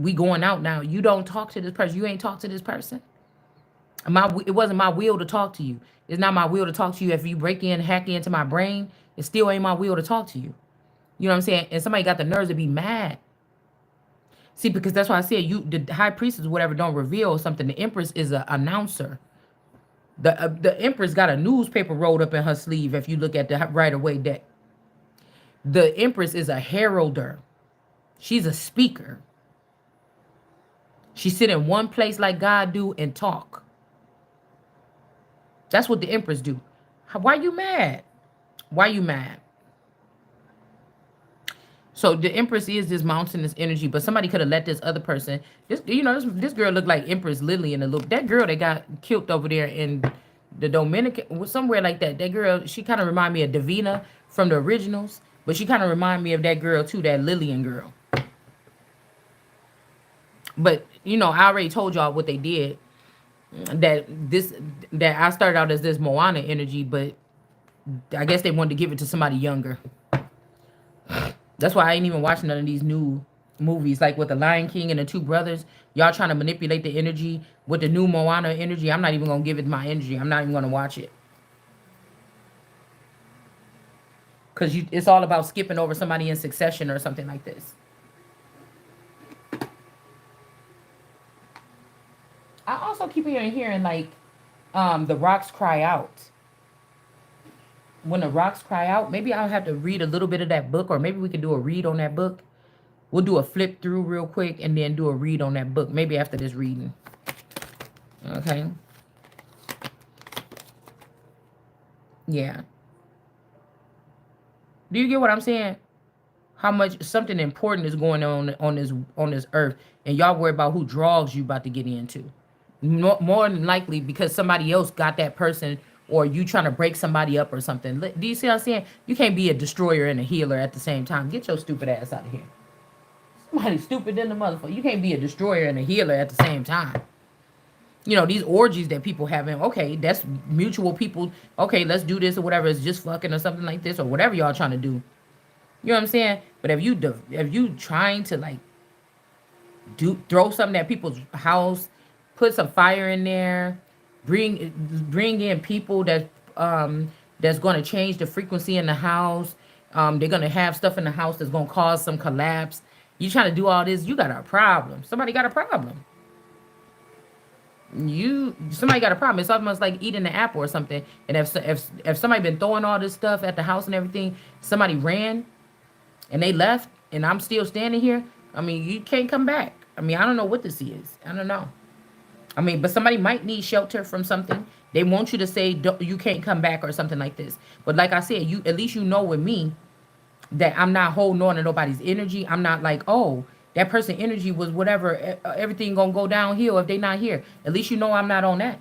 We going out now. You don't talk to this person. You ain't talk to this person. It wasn't my will to talk to you. It's not my will to talk to you. If you break in, hack into my brain, it still ain't my will to talk to you. You know what I'm saying? And somebody got the nerves to be mad. See, because that's why I said the high priestess, whatever, don't reveal something. The empress is an announcer. The empress got a newspaper rolled up in her sleeve. If you look at the Rider Waite deck, the empress is a heralder. She's a speaker. She sit in one place like God do and talk. That's what the empress do. Why you mad? Why you mad? So the empress is this mountainous energy, but somebody could have let this other person. This girl looked like Empress Lily in the look. That girl that got killed over there in the Dominican, somewhere like that. That girl, she kind of remind me of Davina from the originals, but she kind of remind me of that girl too, that Lillian girl. But I already told y'all what they did. That I started out as this Moana energy, but I guess they wanted to give it to somebody younger. That's why I ain't even watching none of these new movies, like with the Lion King and the two brothers. Y'all trying to manipulate the energy with the new Moana energy. I'm not even gonna give it my energy. I'm not even gonna watch it because it's all about skipping over somebody in succession or something like this. I also keep hearing like, the rocks cry out. When the rocks cry out, maybe I'll have to read a little bit of that book, or maybe we can do a read on that book. We'll do a flip through real quick and then do a read on that book. Maybe after this reading. Okay. Yeah. Do you get what I'm saying? How much something important is going on this earth, and y'all worry about who draws you about to get into. More than likely because somebody else got that person, or you trying to break somebody up or something. Do you see what I'm saying? You can't be a destroyer and a healer at the same time. Get your stupid ass out of here. Somebody stupid than the motherfucker. You can't be a destroyer and a healer at the same time. These orgies that people having, okay, that's mutual people. Okay, let's do this or whatever. It's just fucking or something like this or whatever y'all trying to do. You know what I'm saying? But if you trying to like throw something at people's house, put some fire in there, bring in people that's going to change the frequency in the house. They're going to have stuff in the house that's going to cause some collapse. You trying to do all this, you got a problem. Somebody got a problem. Somebody got a problem. It's almost like eating an apple or something. And if somebody been throwing all this stuff at the house and everything, somebody ran and they left, and I'm still standing here. I mean, you can't come back. I mean, I don't know what this is. I don't know. I mean, but somebody might need shelter from something. They want you to say you can't come back or something like this. But like I said, at least with me that I'm not holding on to nobody's energy. I'm not like, oh, that person energy was whatever. Everything gonna go downhill if they not here. At least I'm not on that.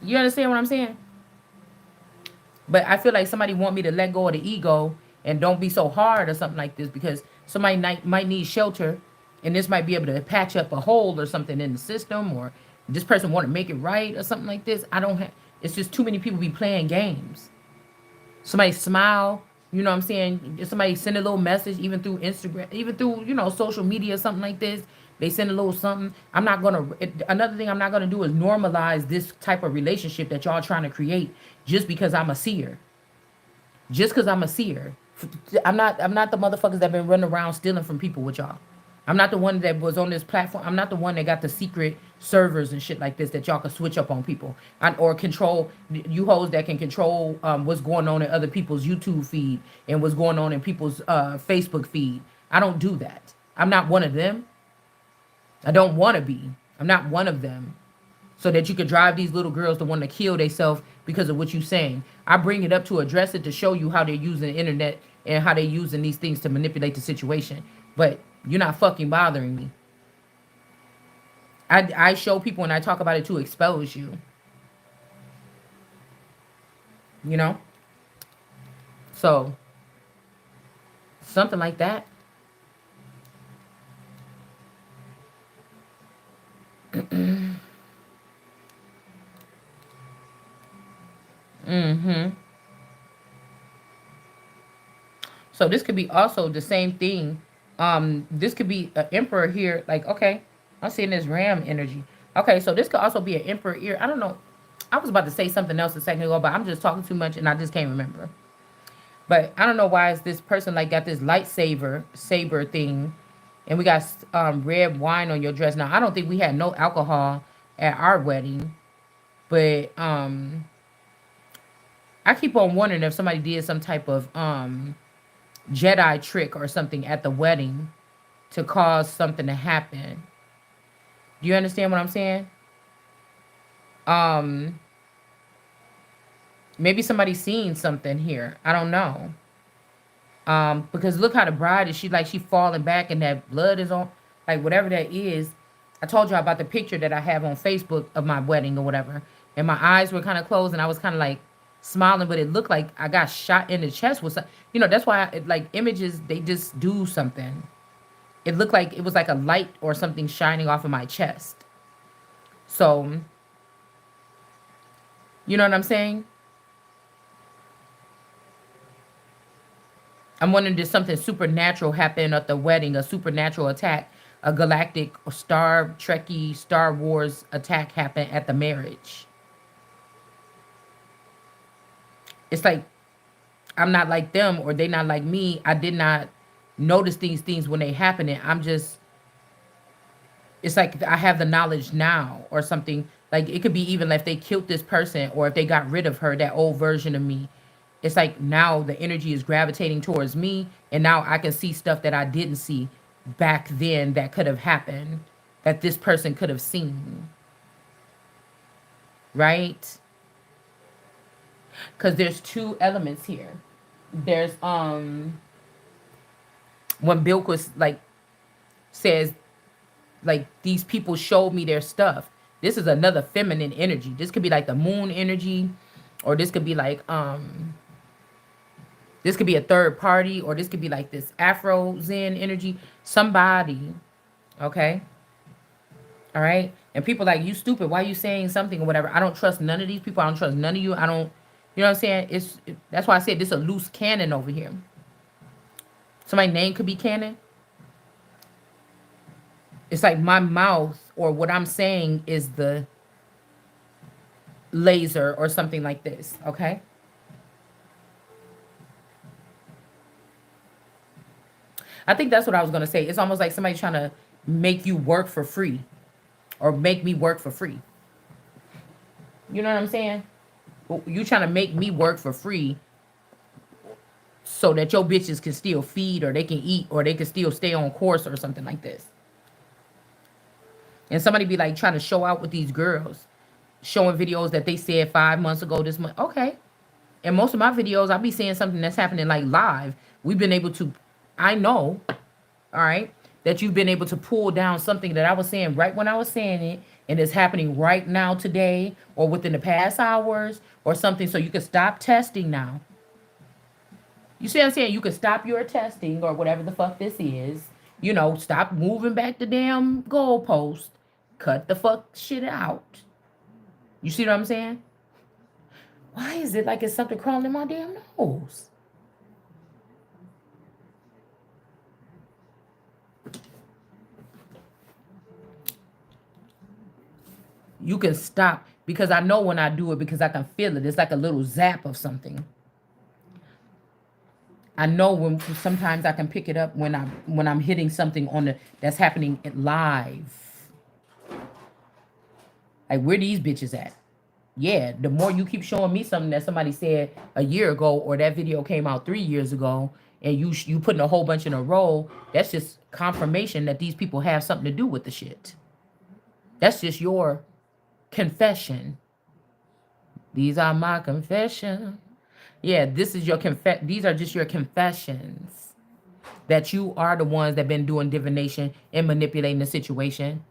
You understand what I'm saying? But I feel like somebody want me to let go of the ego and don't be so hard or something like this, because somebody might need shelter, and this might be able to patch up a hole or something in the system, or this person want to make it right or something like this. It's just too many people be playing games. Somebody smile, you know what I'm saying? Somebody send a little message, even through Instagram, even through, social media, something like this. They send a little something. I'm not gonna. Another thing I'm not gonna do is normalize this type of relationship that y'all trying to create just because I'm a seer. Just because I'm a seer. I'm not the motherfuckers that been running around stealing from people with y'all. I'm not the one that was on this platform. I'm not the one that got the secret servers and shit like this that y'all can switch up on people or control. You hoes that can control what's going on in other people's YouTube feed and what's going on in people's Facebook feed. I don't do that. I'm not one of them. I don't want to be. I'm not one of them. So that you could drive these little girls to want to kill themselves because of what you're saying. I bring it up to address it to show you how they're using the internet and how they're using these things to manipulate the situation. But you're not fucking bothering me. I show people and I talk about it to expose you. You know? So, something like that. Mm-hmm. So this could be also the same thing. This could be an emperor here. Like, okay, I'm seeing this ram energy. Okay, so this could also be an emperor here. I don't know. I was about to say something else a second ago, but I'm just talking too much and I just can't remember. But I don't know why is this person like got this lightsaber saber thing, and we got red wine on your dress. Now I don't think we had no alcohol at our wedding, but I keep on wondering if somebody did some type of Jedi trick or something at the wedding to cause something to happen. Do you understand what I'm saying? Um, Maybe somebody seen something here. I don't know. Because look how the bride is. She like she falling back and that blood is on, like whatever that is. I told you about the picture that I have on Facebook of my wedding or whatever, and my eyes were kind of closed and I was kind of like smiling, but it looked like I got shot in the chest with some. That's why like images they just do something. It looked like it was like a light or something shining off of my chest. So, you know what I'm saying? I'm wondering did something supernatural happen at the wedding, a supernatural attack, a galactic Star Trekky Star Wars attack happen at the marriage. It's like I'm not like them or they not like me. I did not notice these things when they happen. And I'm just it's like I have the knowledge now or something. Like it could be even like if they killed this person or if they got rid of her, that old version of me. It's like now the energy is gravitating towards me and now I can see stuff that I didn't see back then that could have happened that this person could have seen. Right? Cuz there's two elements here. There's when Bilquis like says like these people showed me their stuff. This is another feminine energy. This could be like the moon energy, or this could be like this could be a third party, or this could be like this Afro Zen energy. Somebody, okay, all right. And people like you stupid. Why are you saying something or whatever? I don't trust none of these people. I don't trust none of you. I don't. You know what I'm saying? That's why I said this is a loose cannon over here. Somebody's name could be cannon. It's like my mouth or what I'm saying is the laser or something like this, okay? I think that's what I was going to say. It's almost like somebody trying to make you work for free or make me work for free. You know what I'm saying? You trying to make me work for free so that your bitches can still feed or they can eat or they can still stay on course or something like this. And somebody be like trying to show out with these girls, showing videos that they said 5 months ago, this month. Okay. And most of my videos, I'll be saying something that's happening like live. We've been able to, I know, all right, that you've been able to pull down something that I was saying right when I was saying it, and it's happening right now today or within the past hours or something, so you can stop testing now. You see what I'm saying? You can stop your testing or whatever the fuck this is. Stop moving back the damn goalpost. Cut the fuck shit out. You see what I'm saying? Why is it like it's something crawling in my damn nose? You can stop, because I know when I do it, because I can feel it. It's like a little zap of something. I know when sometimes I can pick it up when I'm hitting something on the that's happening live. Like, where these bitches at? Yeah, the more you keep showing me something that somebody said a year ago, or that video came out 3 years ago, and you putting a whole bunch in a row, that's just confirmation that these people have something to do with the shit. That's just your confession. These are my confessions. Yeah, this is your these are just your confessions that you are the ones that been doing divination and manipulating the situation.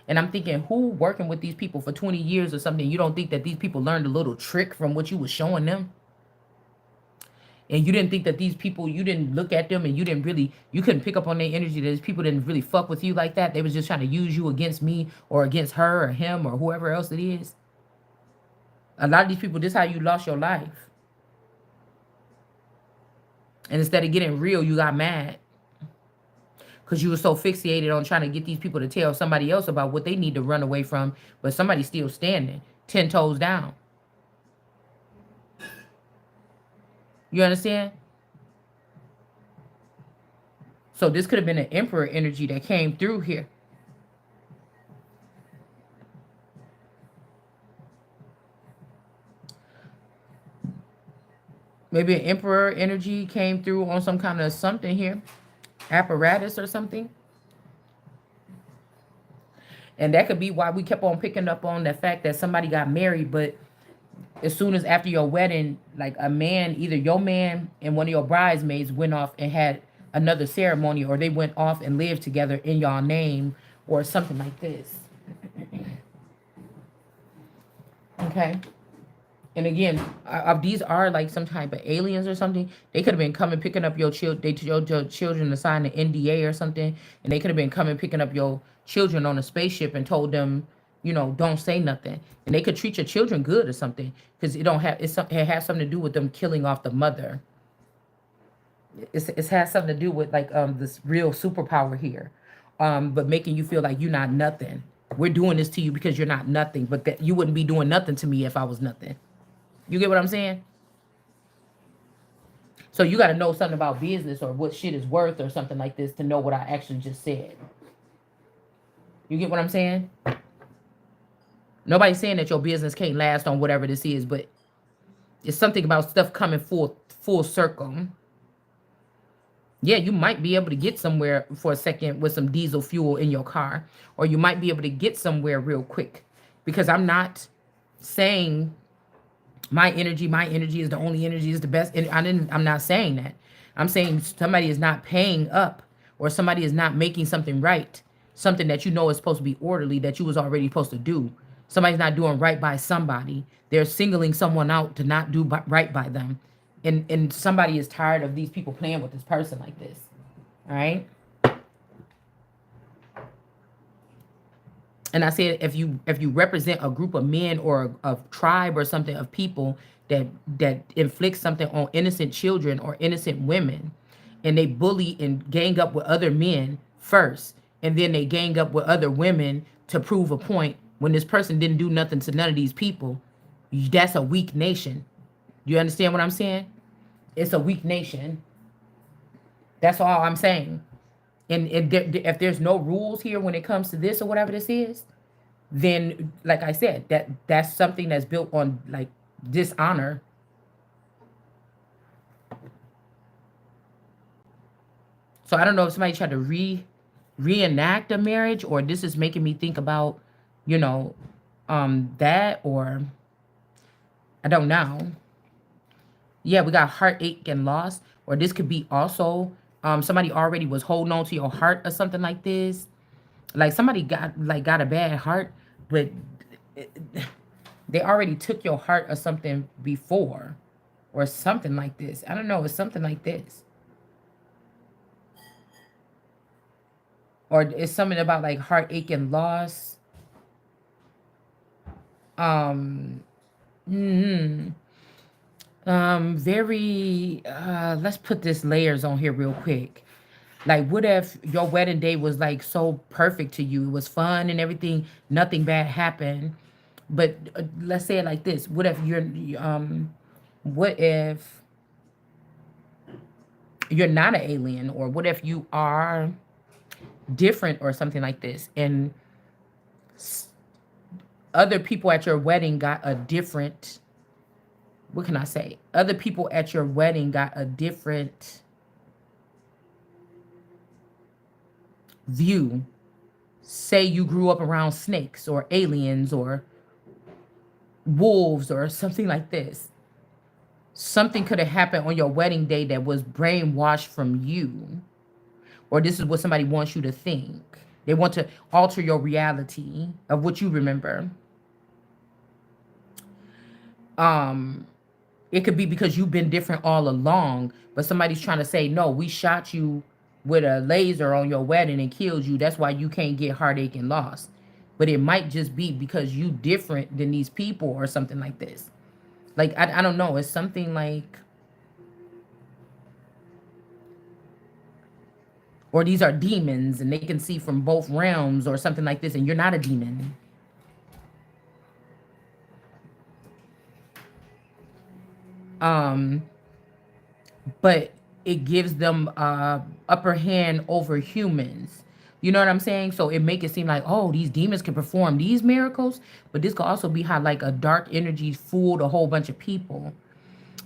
And I'm thinking, who working with these people for 20 years or something, you don't think that these people learned a little trick from what you was showing them? And you didn't think that these people, you didn't look at them and you didn't really, you couldn't pick up on their energy, that these people didn't really fuck with you like that. They was just trying to use you against me or against her or him or whoever else it is. A lot of these people, this is how you lost your life. And instead of getting real, you got mad. Because you were so fixated on trying to get these people to tell somebody else about what they need to run away from. But somebody's still standing, 10 toes down. You understand? So this could have been an emperor energy that came through here. Maybe an emperor energy came through on some kind of something here. Apparatus or something. And that could be why we kept on picking up on the fact that somebody got married, but as soon as after your wedding, like a man, either your man and one of your bridesmaids went off and had another ceremony, or they went off and lived together in your name or something like this. Okay. And again, these are like some type of aliens or something. They could have been coming picking up your children. They told your children to sign an NDA or something, and they could have been coming picking up your children on a spaceship and told them, don't say nothing. And they could treat your children good or something, because it has something to do with them killing off the mother. It has something to do with like this real superpower here, but making you feel like you're not nothing. We're doing this to you because you're not nothing, but that you wouldn't be doing nothing to me if I was nothing. You get what I'm saying? So you got to know something about business or what shit is worth or something like this to know what I actually just said. You get what I'm saying? Nobody's saying that your business can't last on whatever this is, but it's something about stuff coming full circle. Yeah, you might be able to get somewhere for a second with some diesel fuel in your car, or you might be able to get somewhere real quick, because I'm not saying my energy is the only energy, is the best. And I'm not saying that. I'm saying somebody is not paying up, or somebody is not making something right, something that is supposed to be orderly, that you was already supposed to do. Somebody's not doing right by somebody. They're singling someone out to not do right by them. And somebody is tired of these people playing with this person like this. All right? And I said, if you represent a group of men or a tribe or something of people that inflict something on innocent children or innocent women, and they bully and gang up with other men first, and then they gang up with other women to prove a point, when this person didn't do nothing to none of these people, that's a weak nation. You understand what I'm saying? It's a weak nation. That's all I'm saying. And if there's no rules here when it comes to this or whatever this is, then like I said, that's something that's built on like dishonor. So I don't know if somebody tried to reenact a marriage, or this is making me think about, that, or I don't know. Yeah, we got heartache and loss, or this could be also somebody already was holding on to your heart or something like this. Like somebody got a bad heart, but they already took your heart or something before, or something like this. I don't know. It's something like this, or it's something about like heartache and loss. Um. Mm, very. Let's put this layers on here real quick. Like, what if your wedding day was like so perfect to you? It was fun and everything. Nothing bad happened. But let's say it like this: what if you're not an alien, or what if you are different or something like this, and other people at your wedding got a different, what can I say? Other people at your wedding got a different view. Say you grew up around snakes or aliens or wolves or something like this. Something could have happened on your wedding day that was brainwashed from you, or this is what somebody wants you to think. They want to alter your reality of what you remember. Um, it could be because you've been different all along, but somebody's trying to say, no, we shot you with a laser on your wedding and killed you. That's why you can't get heartache and loss. But it might just be because you different than these people or something like this. Like, I don't know. It's something like, or these are demons and they can see from both realms or something like this, and you're not a demon. Um, but it gives them upper hand over humans. You know what I'm saying? So it make it seem like, oh, these demons can perform these miracles, but this could also be how like a dark energy fooled a whole bunch of people.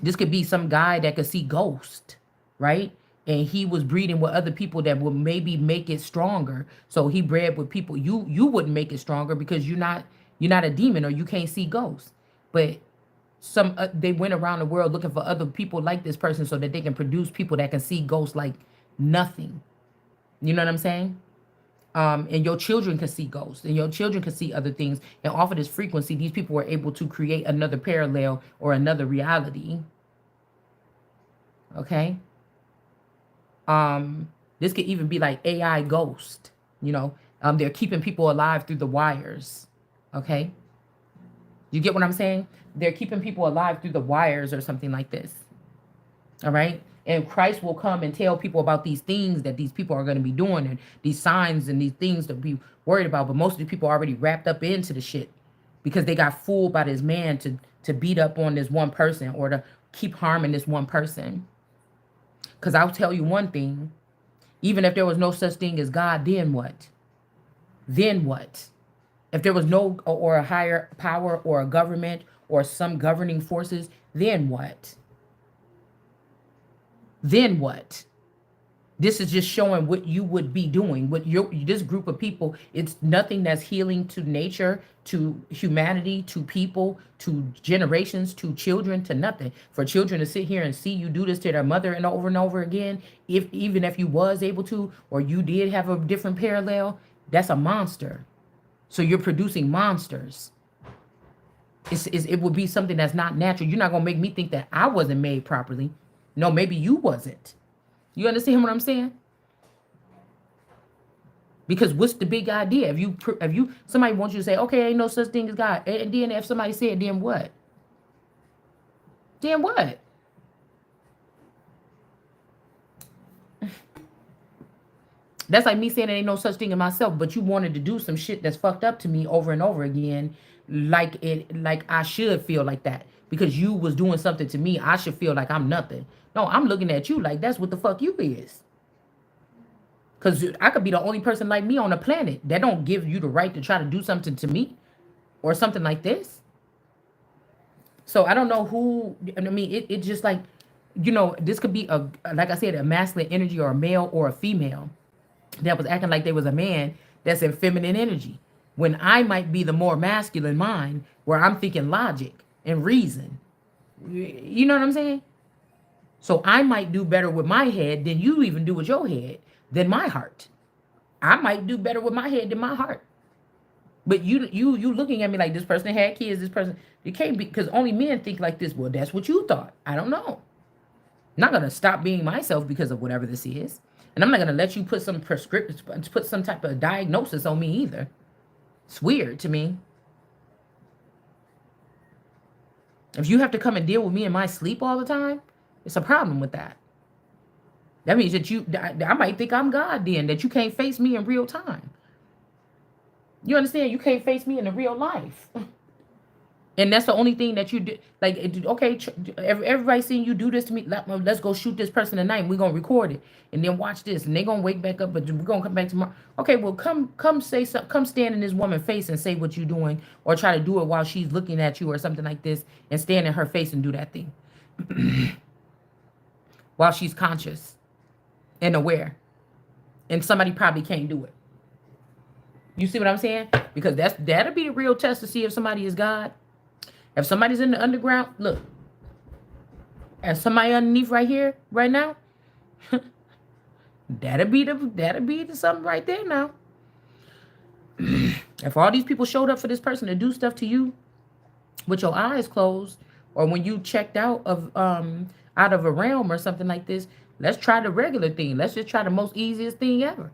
This could be some guy that could see ghosts, right? And he was breeding with other people that would maybe make it stronger. So he bred with people you wouldn't make it stronger because you're not a demon or you can't see ghosts. But they went around the world looking for other people like this person so that they can produce people that can see ghosts like nothing. You know what I'm saying? And your children can see ghosts and your children can see other things. And off of this frequency, these people were able to create another parallel or another reality. Okay. This could even be like AI ghost, you know. They're keeping people alive through the wires. Okay. You get what I'm saying? They're keeping people alive through the wires or something like this. All right. And Christ will come and tell people about these things that these people are going to be doing and these signs and these things to be worried about. But most of the people are already wrapped up into the shit because they got fooled by this man to beat up on this one person or to keep harming this one person. Because I'll tell you one thing, even if there was no such thing as God, then what? Then what? If there was no, or a higher power or a government or some governing forces, then what? Then what? This is just showing what you would be doing with this group of people. It's nothing that's healing to nature, to humanity, to people, to generations, to children, to nothing. For children to sit here and see you do this to their mother and over again, even if you was able to, or you did have a different parallel, that's a monster. So you're producing monsters. It would be something that's not natural. You're not going to make me think that I wasn't made properly. No, maybe you wasn't. You understand what I'm saying? Because what's the big idea? If you somebody wants you to say, okay, ain't no such thing as God, and then if somebody said, then what? Then what? That's like me saying there ain't no such thing in myself, but you wanted to do some shit that's fucked up to me over and over again, like I should feel like that. Because you was doing something to me, I should feel like I'm nothing. No, I'm looking at you like that's what the fuck you is. Because I could be the only person like me on the planet that don't give you the right to try to do something to me or something like this. So I don't know who, I mean, it just like, this could be like I said, a masculine energy or a male or a female that was acting like they was a man that's in feminine energy. When I might be the more masculine mind where I'm thinking logic and reason. You know what I'm saying? So I might do better with my head than you even do with your head, than my heart. I might do better with my head than my heart. But you looking at me like this person had kids, this person, you can't be, because only men think like this. Well, that's what you thought. I don't know. I'm not gonna stop being myself because of whatever this is. And I'm not gonna let you put some prescription, put some type of diagnosis on me either. It's weird to me. If you have to come and deal with me in my sleep all the time, it's a problem with that. That means that I might think I'm God then, that you can't face me in real time. You understand? You can't face me in the real life. And that's the only thing that you do. Like, okay, everybody seeing you do this to me. Let's go shoot this person tonight. We're gonna record it, and then watch this, and they're gonna wake back up. But we're gonna come back tomorrow. Okay, well, come say something. Come stand in this woman's face and say what you're doing, or try to do it while she's looking at you, or something like this, and stand in her face and do that thing while she's conscious and aware. And somebody probably can't do it. You see what I'm saying? Because that'll be the real test to see if somebody is God. If somebody's in the underground, look, and somebody underneath right here, right now, that'll be the something right there now. If all these people showed up for this person to do stuff to you with your eyes closed, or when you checked out of a realm or something like this, let's try the regular thing. Let's just try the most easiest thing ever.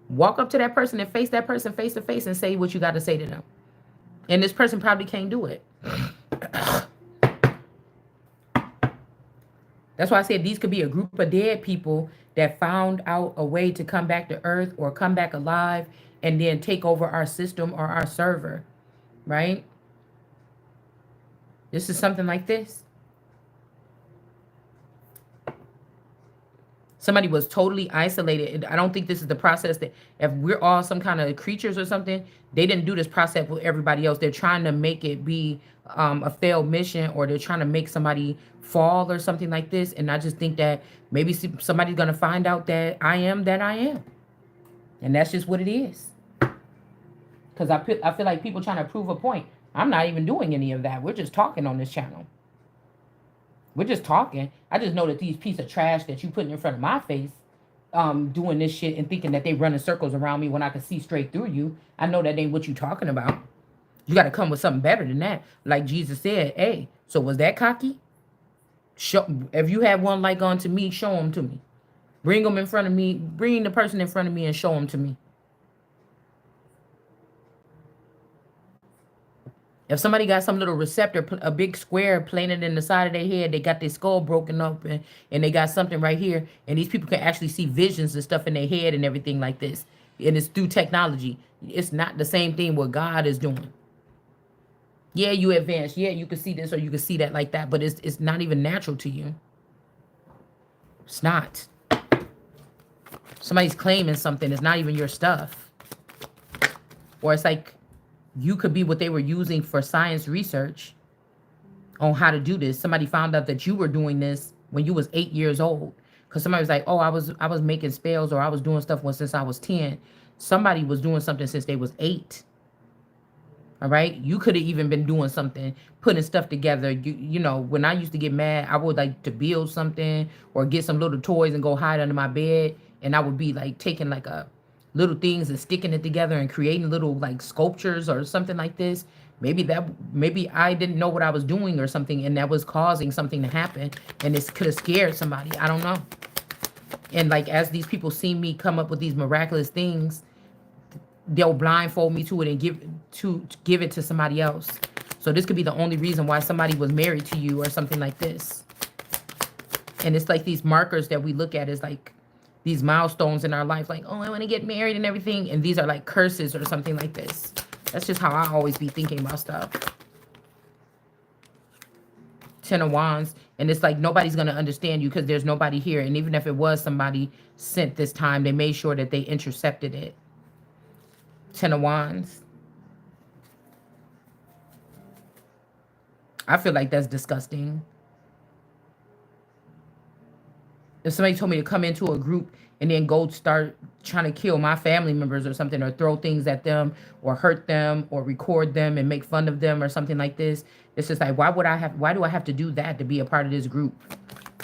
Walk up to that person and face that person face to face and say what you got to say to them. And this person probably can't do it. That's why I said these could be a group of dead people that found out a way to come back to Earth or come back alive and then take over our system or our server, right? This is something like this. Somebody was totally isolated. I don't think this is the process that if we're all some kind of creatures or something, they didn't do this process with everybody else. They're trying to make it be a failed mission, or they're trying to make somebody fall or something like this. And I just think that maybe somebody's going to find out that I am that I am. And that's just what it is. Because I feel like people trying to prove a point. I'm not even doing any of that. We're just talking on this channel. We're just talking. I just know that these pieces of trash that you putting in front of my face, doing this shit and thinking that they running circles around me when I can see straight through you. I know that ain't what you talking about. You got to come with something better than that. Like Jesus said, hey, so was that cocky? If you have one like unto me, show them to me. Bring them in front of me. Bring the person in front of me and show them to me. If somebody got some little receptor, a big square planted in the side of their head, they got their skull broken open, and they got something right here, and these people can actually see visions and stuff in their head and everything like this. And it's through technology. It's not the same thing what God is doing. Yeah, you advance. Yeah, you can see this or you can see that like that, but it's not even natural to you. It's not. Somebody's claiming something. It's not even your stuff. Or it's like, you could be what they were using for science research on how to do this. Somebody found out that you were doing this when you was 8 years old. Because somebody was like, oh, I was making spells, or I was doing stuff since I was 10. Somebody was doing something since they was 8. All right? You could have even been doing something, putting stuff together. You know, when I used to get mad, I would like to build something or get some little toys and go hide under my bed. And I would be like taking like little things and sticking it together and creating little like sculptures or something like this. Maybe I didn't know what I was doing or something, and that was causing something to happen, and it could have scared somebody. I don't know. And like, as these people see me come up with these miraculous things, they'll blindfold me to it and give it to somebody else. So this could be the only reason why somebody was married to you or something like this. And it's like these markers that we look at is like these milestones in our life, like, oh, I want to get married and everything. And these are like curses or something like this. That's just how I always be thinking about stuff. 10 of Wands. And it's like nobody's going to understand you because there's nobody here. And even if it was somebody sent this time, they made sure that they intercepted it. 10 of Wands. I feel like that's disgusting. If somebody told me to come into a group and then go start trying to kill my family members or something, or throw things at them or hurt them or record them and make fun of them or something like this, it's just like, why do I have to do that to be a part of this group?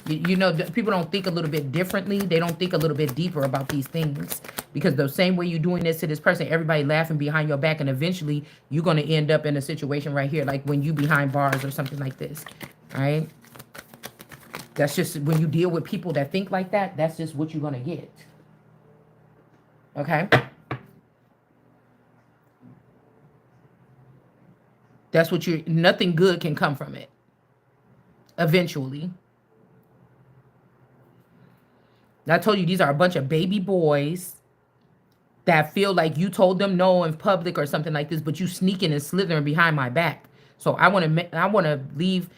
You know, people don't think a little bit differently. They don't think a little bit deeper about these things, because the same way you're doing this to this person, everybody laughing behind your back, and eventually you're going to end up in a situation right here, like when you behind bars or something like this, right? That's just, when you deal with people that think like that, that's just what you're going to get. Okay? That's what nothing good can come from it. Eventually. I told you, these are a bunch of baby boys that feel like you told them no in public or something like this, but you sneaking and slithering behind my back. So I want to leave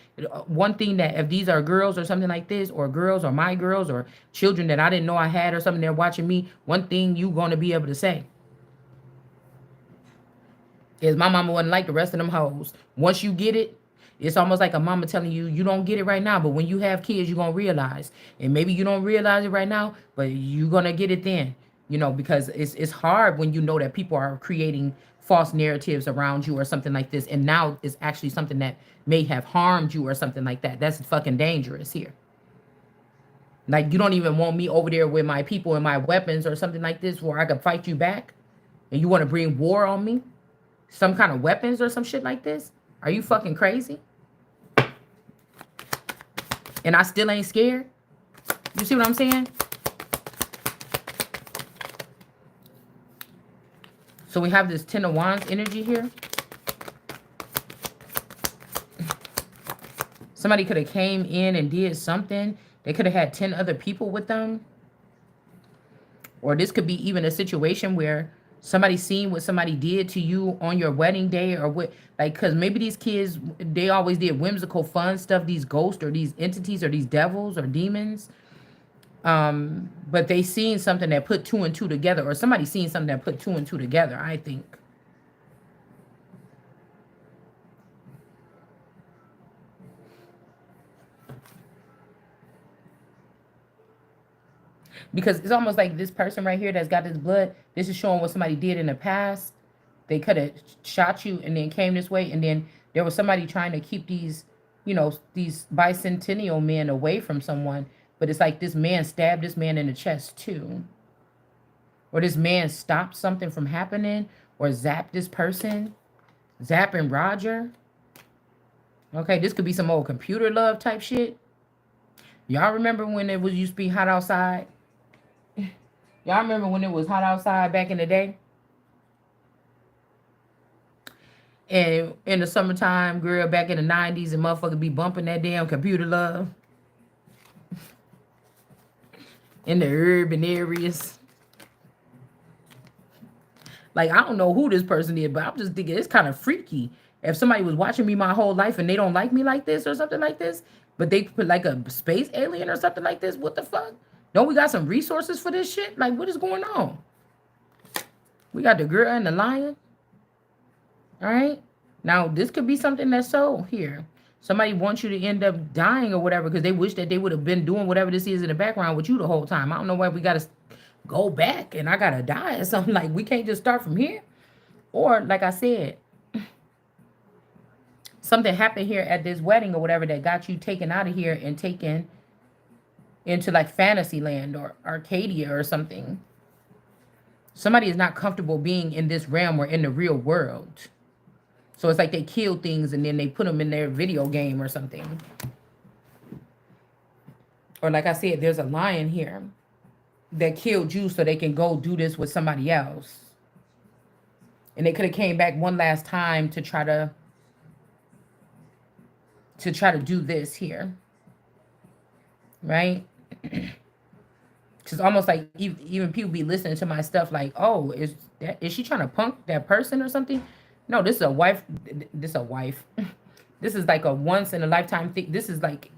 one thing, that if these are girls or something like this, or girls or my girls or children that I didn't know I had or something, they're watching me. One thing you gonna be able to say is my mama wasn't like the rest of them hoes. Once you get it, it's almost like a mama telling you you don't get it right now, but when you have kids, you're gonna realize. And maybe you don't realize it right now, but you're gonna get it then. Because it's hard when you know that people are creating false narratives around you or something like this, and now it's actually something that may have harmed you or something like that. That's fucking dangerous here. Like, you don't even want me over there with my people and my weapons or something like this where I could fight you back, and you want to bring war on me? Some kind of weapons or some shit like this? Are you fucking crazy? And I still ain't scared? You see what I'm saying? So we have this Ten of Wands energy here. Somebody could have came in and did something. They could have had 10 other people with them. Or this could be even a situation where somebody seen what somebody did to you on your wedding day, or what, like, because maybe these kids, they always did whimsical fun stuff, these ghosts or these entities or these devils or demons. But they seen something that put two and two together, or somebody seen something that put two and two together, I think. Because it's almost like this person right here that's got this blood, this is showing what somebody did in the past. They could have shot you and then came this way, and then there was somebody trying to keep these, these bicentennial men away from someone. But it's like this man stabbed this man in the chest too. Or this man stopped something from happening, or zapped this person. Zapping Roger. Okay, this could be some old computer love type shit. Y'all remember when it was used to be hot outside? Y'all remember when it was hot outside back in the day? And in the summertime, girl, back in the 90s, and motherfuckers be bumping that damn computer love. In the urban areas. Like, I don't know who this person is, but I'm just thinking it's kind of freaky. If somebody was watching me my whole life and they don't like me like this or something like this, but they put like a space alien or something like this, what the fuck? Don't we got some resources for this shit? Like, what is going on? We got the girl and the lion. All right. Now, this could be something that's so here. Somebody wants you to end up dying or whatever because they wish that they would have been doing whatever this is in the background with you the whole time. I don't know why we got to go back and I got to die or something. Like, we can't just start from here. Or, like I said, something happened here at this wedding or whatever that got you taken out of here and taken into like Fantasyland or Arcadia or something. Somebody is not comfortable being in this realm or in the real world. So it's like they kill things and then they put them in their video game or something. Or like I said, there's a lion here that killed you so they can go do this with somebody else. And they could have came back one last time to try to do this here. Right? Because almost like even people be listening to my stuff like, oh, is she trying to punk that person or something? No, this is a wife. This is like a once in a lifetime thing. This is like,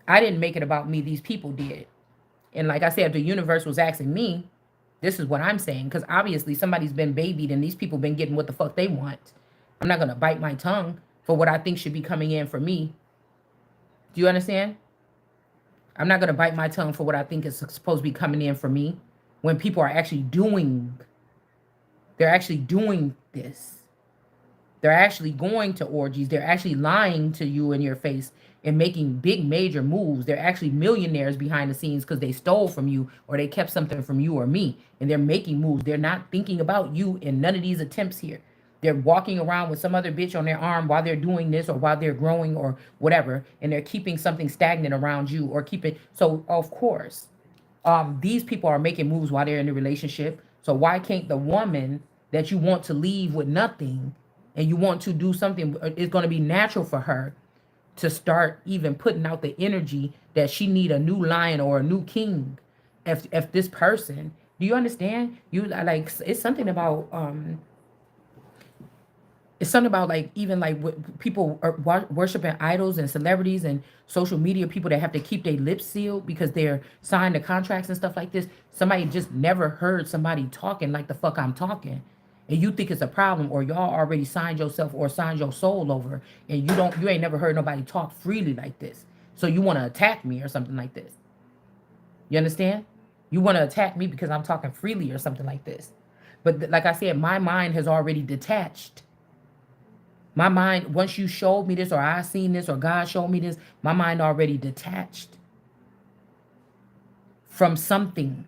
I didn't make it about me. These people did. And like I said, the universe was asking me, this is what I'm saying. Because obviously somebody's been babied and these people been getting what the fuck they want. I'm not going to bite my tongue for what I think should be coming in for me. Do you understand? I'm not going to bite my tongue for what I think is supposed to be coming in for me when people are actually doing, they're actually doing this. They're actually going to orgies. They're actually lying to you in your face and making big major moves. They're actually millionaires behind the scenes because they stole from you or they kept something from you or me. And they're making moves. They're not thinking about you in none of these attempts here. They're walking around with some other bitch on their arm while they're doing this or while they're growing or whatever. And they're keeping something stagnant around you or keep it. So, of course, these people are making moves while they're in the relationship. So why can't the woman that you want to leave with nothing and you want to do something, it's going to be natural for her to start even putting out the energy that she need a new lion or a new king. If this person, do you understand? You like, it's something about It's something about like even like people are worshiping idols and celebrities and social media people that have to keep their lips sealed because they're signed to contracts and stuff like this. Somebody just never heard somebody talking like the fuck I'm talking, and you think it's a problem, or y'all already signed yourself or signed your soul over, and you ain't never heard nobody talk freely like this. So you want to attack me or something like this. You understand? You want to attack me because I'm talking freely or something like this. But like I said, my mind has already detached. My mind, once you showed me this, or I seen this, or God showed me this, my mind already detached from something.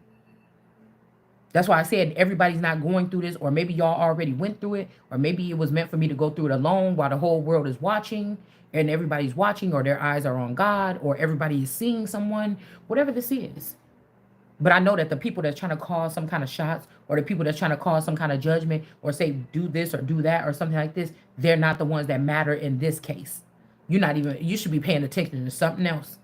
That's why I said everybody's not going through this, or maybe y'all already went through it, or maybe it was meant for me to go through it alone while the whole world is watching and everybody's watching, or their eyes are on God, or everybody is seeing someone, whatever this is. But I know that the people that's trying to cause some kind of shots, or the people that's trying to cause some kind of judgment, or say do this or do that or something like this, they're not the ones that matter in this case. You should be paying attention to something else.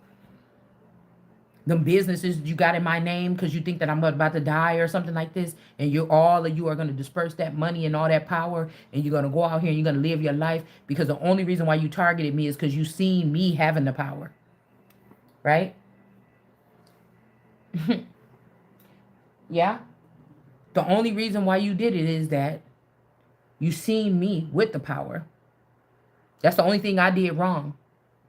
Them businesses you got in my name because you think that I'm about to die or something like this, and all of you are going to disperse that money and all that power, and you're going to go out here and you're going to live your life because the only reason why you targeted me is because you seen me having the power, right? Yeah. The only reason why you did it is that you seen me with the power. That's the only thing I did wrong.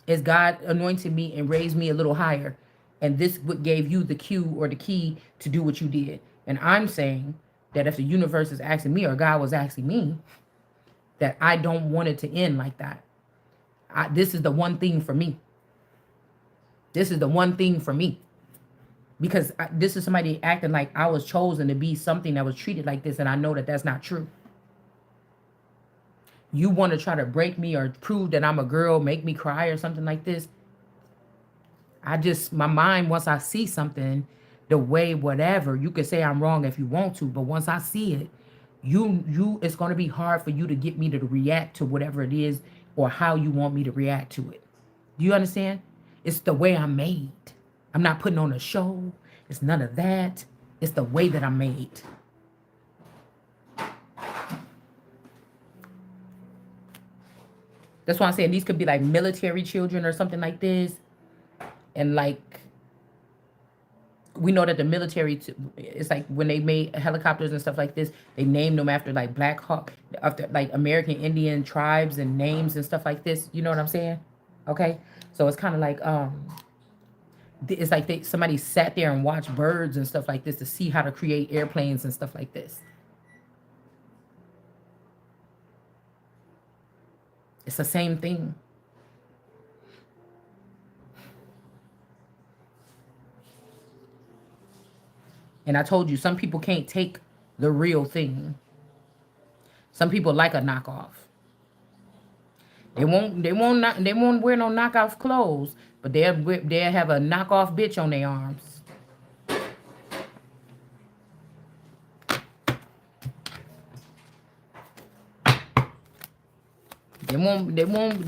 Is God anointed me and raised me a little higher. And this what gave you the cue or the key to do what you did. And I'm saying that if the universe is asking me, or God was asking me, that I don't want it to end like that. This is the one thing for me. This is the one thing for me. Because this is somebody acting like I was chosen to be something that was treated like this. And I know that that's not true. You want to try to break me or prove that I'm a girl, make me cry or something like this. My mind, once I see something, the way, whatever, you can say I'm wrong if you want to, but once I see it, it's going to be hard for you to get me to react to whatever it is or how you want me to react to it. Do you understand? It's the way I'm made. I'm not putting on a show. It's none of that. It's the way that I'm made. That's why I'm saying these could be like military children or something like this. And like, we know that the military, it's like when they made helicopters and stuff like this, they named them after like Black Hawk, after like American Indian tribes and names and stuff like this. You know what I'm saying? Okay. So it's kind of like, it's like somebody sat there and watched birds and stuff like this to see how to create airplanes and stuff like this. It's the same thing. And I told you, some people can't take the real thing. Some people like a knockoff. They won't wear no knockoff clothes, but they'll have a knockoff bitch on their arms. They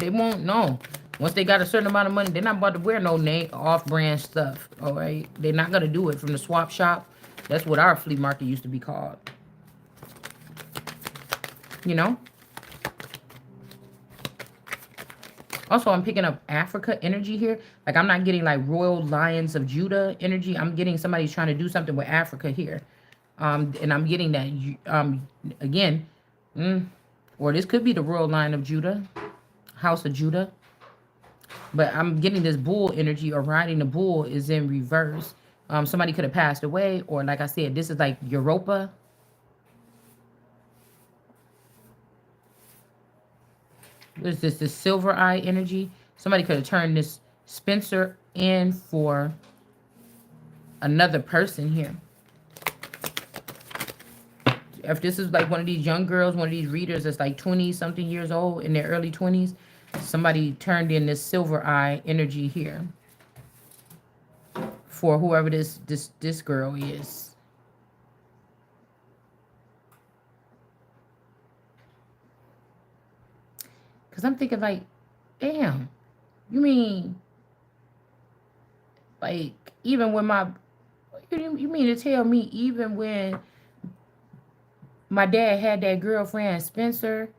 won't no. Once they got a certain amount of money, they're not about to wear no name off-brand stuff. All right, they're not gonna do it from the swap shop. That's what our flea market used to be called. You know. Also, I'm picking up Africa energy here. Like, I'm not getting like Royal Lions of Judah energy. I'm getting somebody's trying to do something with Africa here. And I'm getting that again. Or this could be the Royal Line of Judah, House of Judah. But I'm getting this bull energy, or riding the bull is in reverse. Somebody could have passed away, or like I said, this is like Europa. What is this? This silver eye energy. Somebody could have turned this Spencer in for another person here. If this is like one of these young girls, one of these readers that's like 20-something years old, in their early 20s, somebody turned in this silver eye energy here for whoever this girl is. Because I'm thinking like, damn, you mean like even when you mean to tell me even when my dad had that girlfriend Spencer,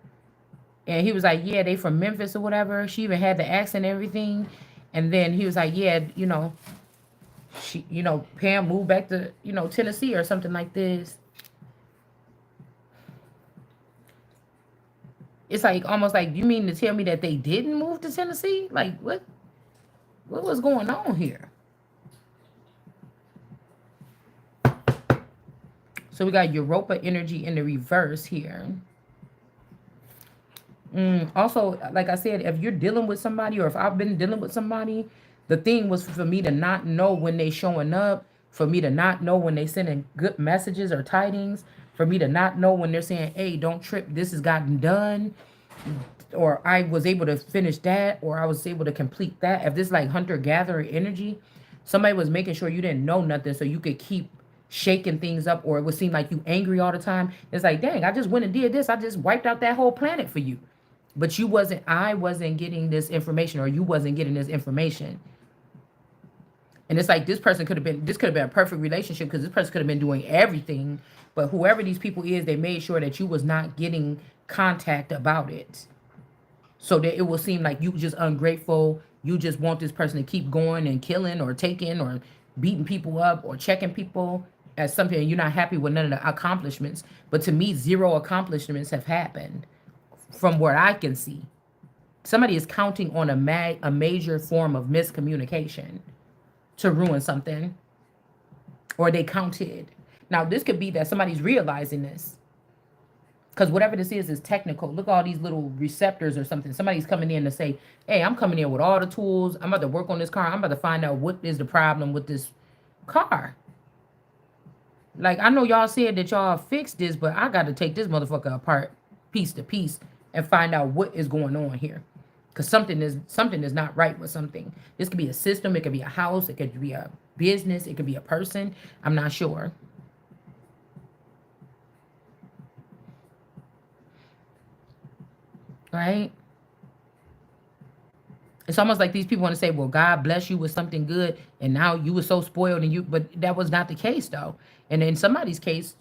And he was like, yeah, they from Memphis or whatever. She even had the accent and everything. And then he was like, yeah, Pam moved back to, Tennessee or something like this. It's like almost like, you mean to tell me that they didn't move to Tennessee? Like what was going on here? So we got Europa energy in the reverse here. Also, like I said, if you're dealing with somebody or if I've been dealing with somebody, the thing was for me to not know when they showing up, for me to not know when they sending good messages or tidings, for me to not know when they're saying, hey, don't trip, this has gotten done, or I was able to finish that, or I was able to complete that. If this is like hunter-gatherer energy, somebody was making sure you didn't know nothing so you could keep shaking things up, or it would seem like you angry all the time. It's like, dang, I just went and did this. I just wiped out that whole planet for you. But I wasn't getting this information, or you wasn't getting this information. And it's like this could have been a perfect relationship because this person could have been doing everything. But whoever these people is, they made sure that you was not getting contact about it. So that it will seem like you just ungrateful. You just want this person to keep going and killing or taking or beating people up or checking people as something, and you're not happy with none of the accomplishments. But to me, zero accomplishments have happened from what I can see. Somebody is counting on a major form of miscommunication to ruin something, or they counted. Now, this could be that somebody's realizing this, because whatever this is technical. Look at all these little receptors or something. Somebody's coming in to say, hey, I'm coming in with all the tools. I'm about to work on this car. I'm about to find out what is the problem with this car. Like, I know y'all said that y'all fixed this, but I got to take this motherfucker apart piece to piece and find out what is going on here. Because something is not right with something. This could be a system. It could be a house. It could be a business. It could be a person. I'm not sure. Right? It's almost like these people want to say, well, God bless you with something good, and now you were so spoiled, but that was not the case though. And in somebody's case,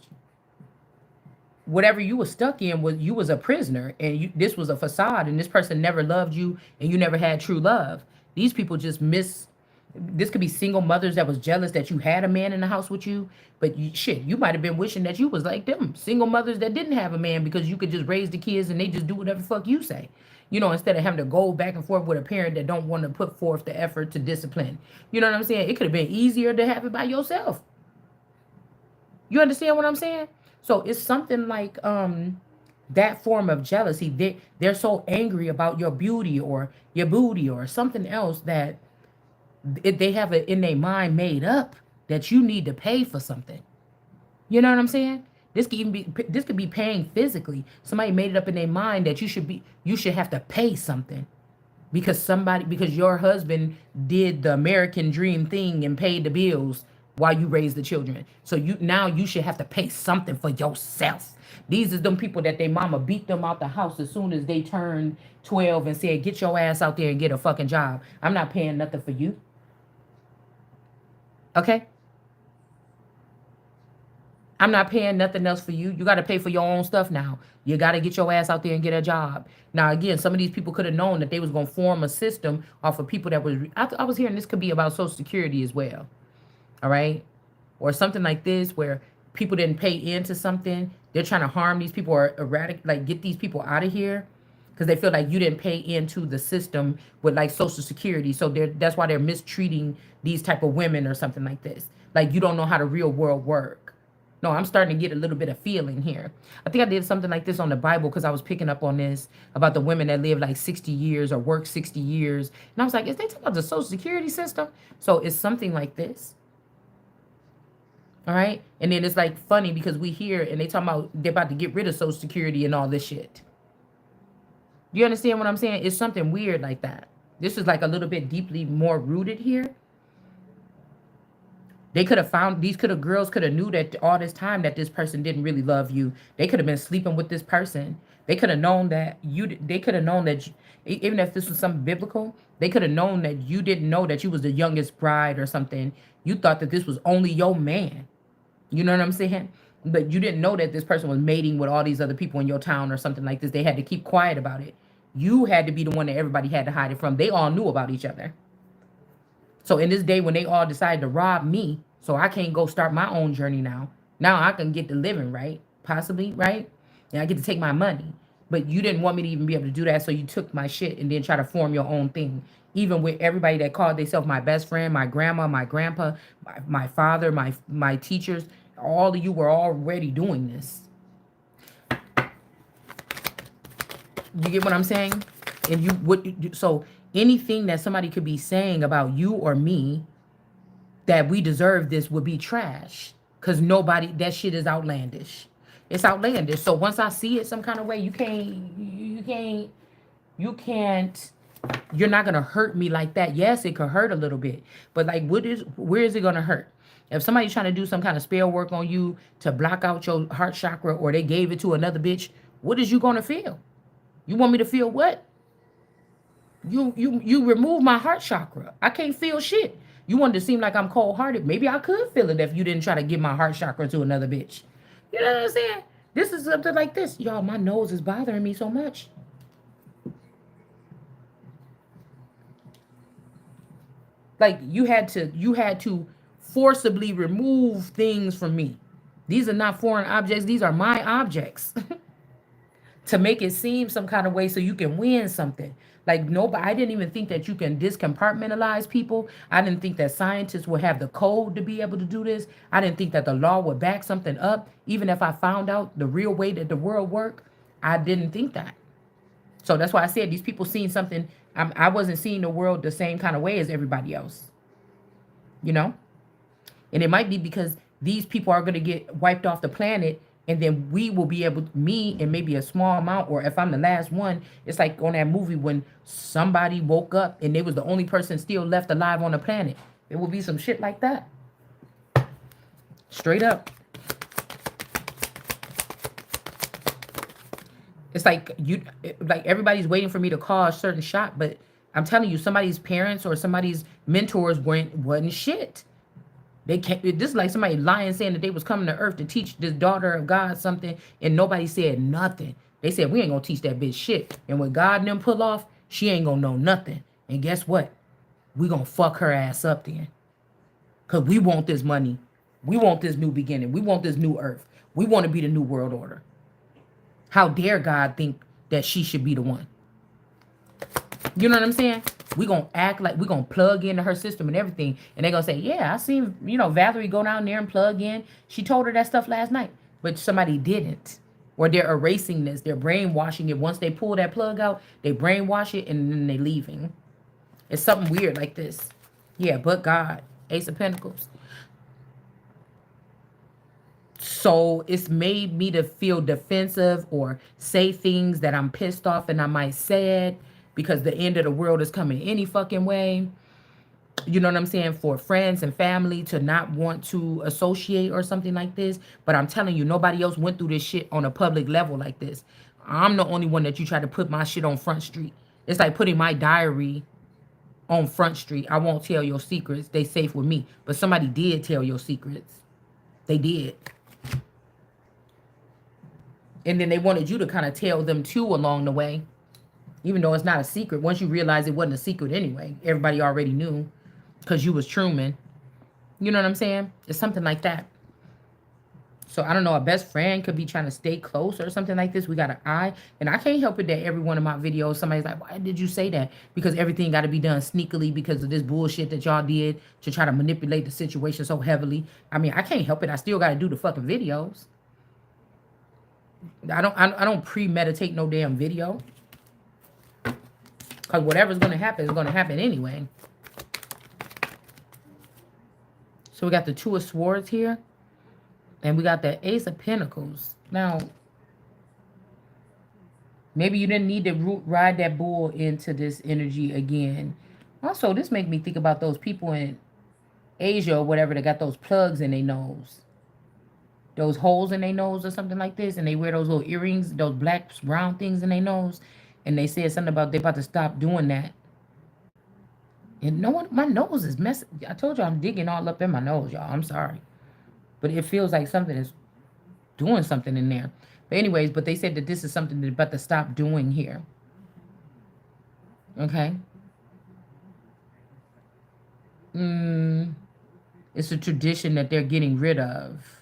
whatever you were stuck in was you was a prisoner, and this was a facade, and this person never loved you, and you never had true love. These people just miss. This could be single mothers that was jealous that you had a man in the house with you, but you might have been wishing that you was like them single mothers that didn't have a man because you could just raise the kids and they just do whatever the fuck you say. Instead of having to go back and forth with a parent that don't want to put forth the effort to discipline. You know what I'm saying? It could have been easier to have it by yourself. You understand what I'm saying? So it's something like that form of jealousy. They're so angry about your beauty or your booty or something else that they have it in their mind made up that you need to pay for something. You know what I'm saying? This could be paying physically. Somebody made it up in their mind that you should have to pay something because your husband did the American dream thing and paid the bills while you raised the children. So you should have to pay something for yourself. These is them people that their mama beat them out the house as soon as they turned 12 and said, get your ass out there and get a fucking job. I'm not paying nothing for you. Okay? I'm not paying nothing else for you. You got to pay for your own stuff now. You got to get your ass out there and get a job. Now, again, some of these people could have known that they was going to form a system off of people that was... I was hearing this could be about Social Security as well. All right? Or something like this where people didn't pay into something. They're trying to harm these people or get these people out of here because they feel like you didn't pay into the system with like Social Security. So that's why they're mistreating these type of women or something like this. Like you don't know how the real world work. No, I'm starting to get a little bit of feeling here. I think I did something like this on the Bible because I was picking up on this about the women that live like 60 years or work 60 years. And I was like, is they talking about the Social Security system? So it's something like this. All right. And then it's like funny because we hear and they talking about they're about to get rid of Social Security and all this shit. Do you understand what I'm saying? It's something weird like that. This is like a little bit deeply more rooted here. They could have found girls could have knew that all this time that this person didn't really love you. They could have been sleeping with this person. They could have known that they could have known that even if this was something biblical, they could have known that you didn't know that you was the youngest bride or something. You thought that this was only your man. You know what I'm saying? But you didn't know that this person was mating with all these other people in your town or something like this. They had to keep quiet about it. You had to be the one that everybody had to hide it from. They all knew about each other. So in this day when they all decided to rob me, so I can't go start my own journey now. Now I can get the living, right? Possibly, right? And I get to take my money. But you didn't want me to even be able to do that, so you took my shit and then try to form your own thing. Even with everybody that called themselves my best friend, my grandma, my grandpa, my father, my teachers, all of you were already doing this. You get what I'm saying? And you would so anything that somebody could be saying about you or me that we deserve this would be trash. Cause nobody, that shit is outlandish. It's outlandish. So once I see it some kind of way, you can't, you're not gonna hurt me like that. Yes, it could hurt a little bit. But like where is it gonna hurt? If somebody's trying to do some kind of spell work on you to block out your heart chakra, or they gave it to another bitch, what is you gonna feel? You want me to feel what? You remove my heart chakra. I can't feel shit. You want to seem like I'm cold hearted. Maybe I could feel it if you didn't try to give my heart chakra to another bitch. You know what I'm saying? This is something like this. Y'all, my nose is bothering me so much. Like you had to forcibly remove things from me. These are not foreign objects. These are my objects. To make it seem some kind of way so you can win something. Like nobody, I didn't even think that you can discompartmentalize people. I didn't think that scientists would have the code to be able to do this. I didn't think that the law would back something up. Even if I found out the real way that the world worked, I didn't think that. So that's why I said these people seeing something. I wasn't seeing the world the same kind of way as everybody else. You know? And it might be because these people are going to get wiped off the planet, and then we will be able, me and maybe a small amount, or if I'm the last one, it's like on that movie when somebody woke up and they was the only person still left alive on the planet. It will be some shit like that. Straight up. It's like like everybody's waiting for me to call a certain shot, but I'm telling you, somebody's parents or somebody's mentors wasn't shit. They can't. This is like somebody lying, saying that they was coming to earth to teach this daughter of God something, and nobody said nothing. They said we ain't gonna teach that bitch shit. And when God and them pull off, she ain't gonna know nothing. And guess what? We gonna fuck her ass up then. Cause we want this money. We want this new beginning. We want this new earth. We want to be the new world order. How dare God think that she should be the one? You know what I'm saying? We gonna act like we gonna plug into her system and everything, and they gonna say, "Yeah, I seen Valerie go down there and plug in. She told her that stuff last night, but somebody didn't." Or they're erasing this. They're brainwashing it. Once they pull that plug out, they brainwash it and then they leaving. It's something weird like this. Yeah, but God, Ace of Pentacles. So it's made me to feel defensive or say things that I'm pissed off and I might say it because the end of the world is coming any fucking way. You know what I'm saying? For friends and family to not want to associate or something like this. But I'm telling you, nobody else went through this shit on a public level like this. I'm the only one that you try to put my shit on Front Street. It's like putting my diary on Front Street. I won't tell your secrets. They safe with me. But somebody did tell your secrets. They did. And then they wanted you to kind of tell them too along the way. Even though it's not a secret. Once you realize it wasn't a secret anyway. Everybody already knew. Because you was Truman. You know what I'm saying? It's something like that. So I don't know. A best friend could be trying to stay close or something like this. We got an eye. And I can't help it that every one of my videos, somebody's like, why did you say that? Because everything got to be done sneakily because of this bullshit that y'all did to try to manipulate the situation so heavily. I mean, I can't help it. I still got to do the fucking videos. I don't premeditate no damn video. Because whatever's going to happen is going to happen anyway. So we got the Two of Swords here. And we got the Ace of Pentacles. Now, maybe you didn't need to ride that bull into this energy again. Also, this make me think about those people in Asia or whatever that got those plugs in their nose. Those holes in their nose or something like this. And they wear those little earrings, those black, round things in their nose. And they said something about they about to stop doing that. And no one, my nose is messing. I told you I'm digging all up in my nose, y'all. I'm sorry. But it feels like something is doing something in there. But anyways, but they said that this is something they're about to stop doing here. Okay. Mm, it's a tradition that they're getting rid of.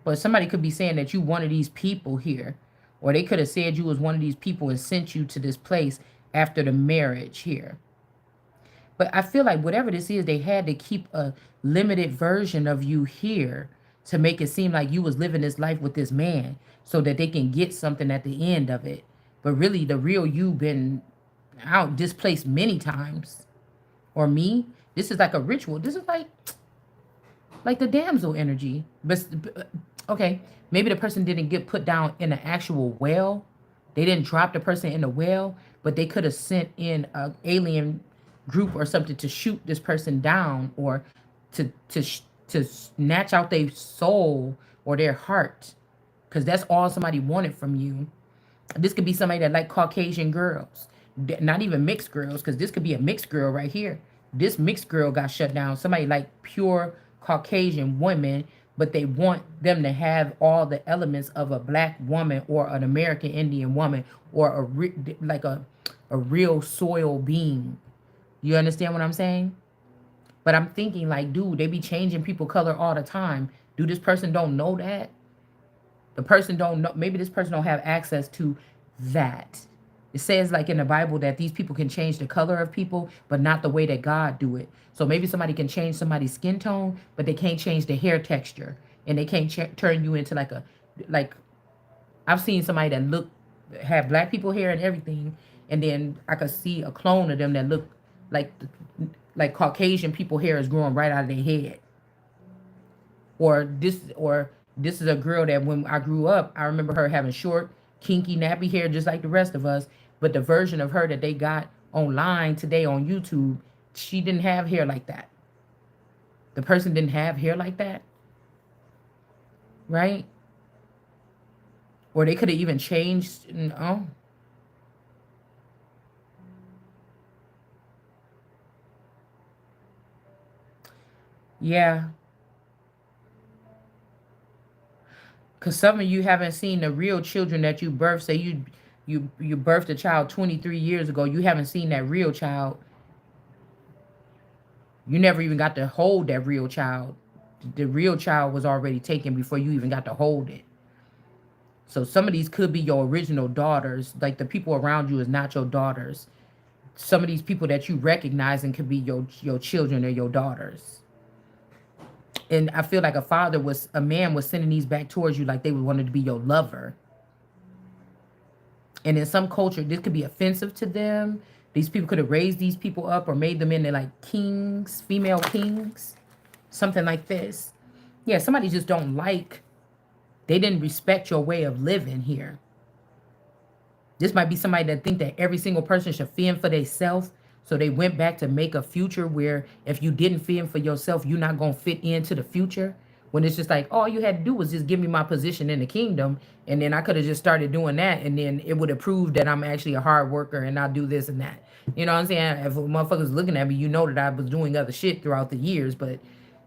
But somebody could be saying that you one of these people here. Or they could have said you was one of these people and sent you to this place after the marriage here. But I feel like whatever this is, they had to keep a limited version of you here to make it seem like you was living this life with this man so that they can get something at the end of it. But really the real you been out displaced many times. Or me, this is like a ritual. This is like the damsel energy. But okay, maybe the person didn't get put down in an actual well. They didn't drop the person in the well, but they could have sent in a alien group or something to shoot this person down, or to snatch out their soul or their heart, because that's all somebody wanted from you. This could be somebody that like Caucasian girls, not even mixed girls, because this could be a mixed girl right here. This mixed girl got shut down. Somebody like pure Caucasian women, but they want them to have all the elements of a black woman or an American Indian woman or like a real soil being. You understand what I'm saying? But I'm thinking like, dude, they be changing people color all the time. Do this person don't know that? The person don't know. Maybe this person don't have access to that. It says like in the Bible that these people can change the color of people, but not the way that God do it. So maybe somebody can change somebody's skin tone, but they can't change the hair texture, and they can't turn you into like I've seen somebody that have black people hair and everything, and then I could see a clone of them that look like like Caucasian people hair is growing right out of their head. Or this is a girl that when I grew up, I remember her having short, kinky, nappy hair just like the rest of us. But the version of her that they got online today on YouTube, she didn't have hair like that. The person didn't have hair like that, right? Or they could have even changed. Oh, yeah. Because some of you haven't seen the real children that you birthed. Say you birthed a child 23 years ago. You haven't seen that real child. You never even got to hold that real child. The real child was already taken before you even got to hold it. So some of these could be your original daughters. Like the people around you is not your daughters. Some of these people that you recognize and could be your children or your daughters. And I feel like a man was sending these back towards you like they wanted to be your lover. And in some culture, this could be offensive to them. These people could have raised these people up or made them into like kings, female kings, something like this. Yeah, somebody just don't like, they didn't respect your way of living here. This might be somebody that think that every single person should fend for themselves. So they went back to make a future where if you didn't fend for yourself, you're not going to fit into the future. When it's just like, all you had to do was just give me my position in the kingdom. And then I could have just started doing that. And then it would have proved that I'm actually a hard worker and I do this and that. You know what I'm saying? If motherfuckers looking at me, you know that I was doing other shit throughout the years. But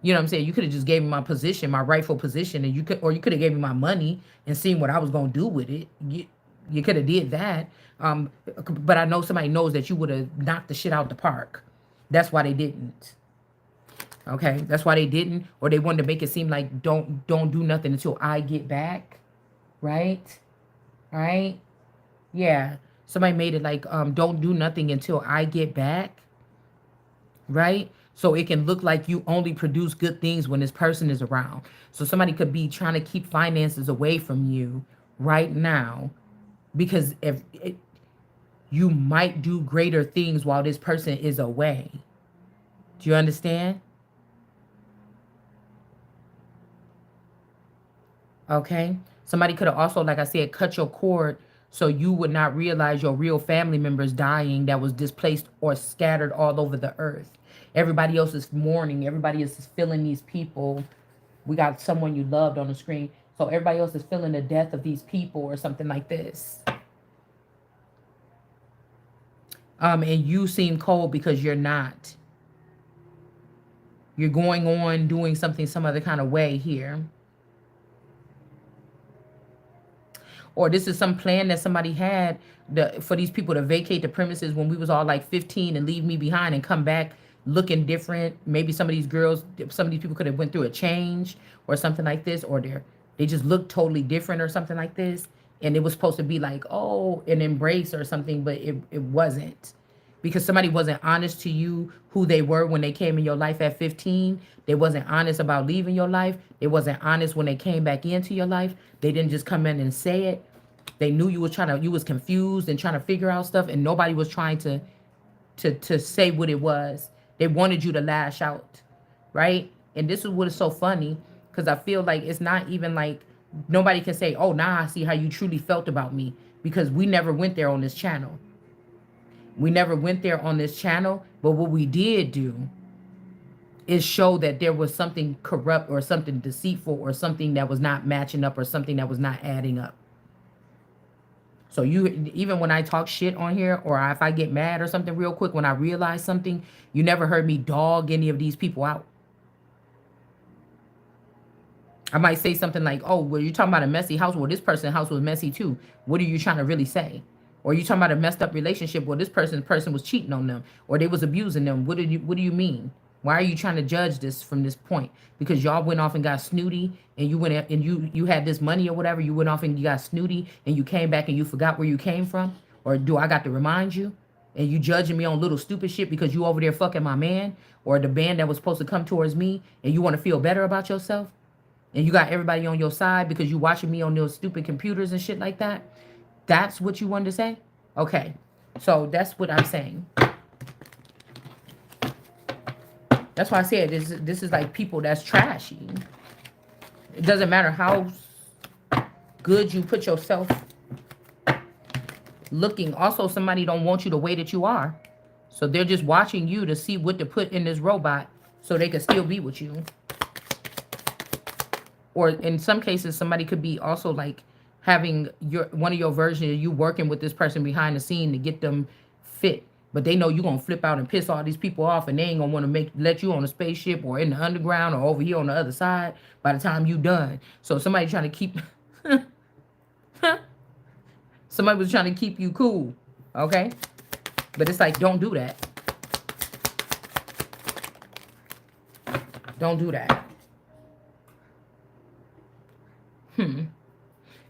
you know what I'm saying? You could have just gave me my position, my rightful position. And you could have gave me my money and seen what I was going to do with it. You could have did that. But I know somebody knows that you would have knocked the shit out the park. That's why they didn't. Okay, that's why they didn't, or they wanted to make it seem like don't do nothing until I get back, right? Right? Yeah. Somebody made it like don't do nothing until I get back, right? So it can look like you only produce good things when this person is around. So somebody could be trying to keep finances away from you right now because if you might do greater things while this person is away. Do you understand? Okay. Somebody could have also, like I said, cut your cord so you would not realize your real family members dying that was displaced or scattered all over the earth. Everybody else is mourning. Everybody else is feeling these people. We got someone you loved on the screen. So everybody else is feeling the death of these people or something like this. And you seem cold because you're not. You're going on doing something some other kind of way here. Or this is some plan that somebody had for these people to vacate the premises when we was all like 15 and leave me behind and come back looking different. Maybe some of these girls, some of these people could have went through a change or something like this, or they just look totally different or something like this. And it was supposed to be like, oh, an embrace or something, but it wasn't. Because somebody wasn't honest to you who they were when they came in your life at 15. They wasn't honest about leaving your life. They wasn't honest when they came back into your life. They didn't just come in and say it. They knew you was confused and trying to figure out stuff, and nobody was trying to say what it was. They wanted you to lash out, right? And this is what is so funny, because I feel like it's not even like nobody can say, oh, now I see how you truly felt about me, because we never went there on this channel. We never went there on this channel, but what we did do is show that there was something corrupt or something deceitful or something that was not matching up or something that was not adding up. So you, even when I talk shit on here, or if I get mad or something real quick, when I realize something, you never heard me dog any of these people out. I might say something like, oh, well, you're talking about a messy house. Well, this person's house was messy too. What are you trying to really say? Or you talking about a messed up relationship? Well, this person was cheating on them, or they was abusing them. What do you mean? Why are you trying to judge this from this point? Because y'all went off and got snooty, and you went and you had this money or whatever. You went off and you got snooty, and you came back and you forgot where you came from. Or do I got to remind you? And you judging me on little stupid shit because you over there fucking my man or the band that was supposed to come towards me, and you want to feel better about yourself? And you got everybody on your side because you watching me on those stupid computers and shit like that? That's what you wanted to say? Okay. So that's what I'm saying. That's why I said this is like people that's trashy. It doesn't matter how good you put yourself looking. Also, somebody don't want you the way that you are. So they're just watching you to see what to put in this robot so they can still be with you. Or in some cases, somebody could be also like having one of your versions of you working with this person behind the scene to get them fit. But they know you're going to flip out and piss all these people off, and they ain't going to want to let you on a spaceship or in the underground or over here on the other side by the time you done. So somebody trying to keep... somebody was trying to keep you cool, okay? But it's like, don't do that. Don't do that.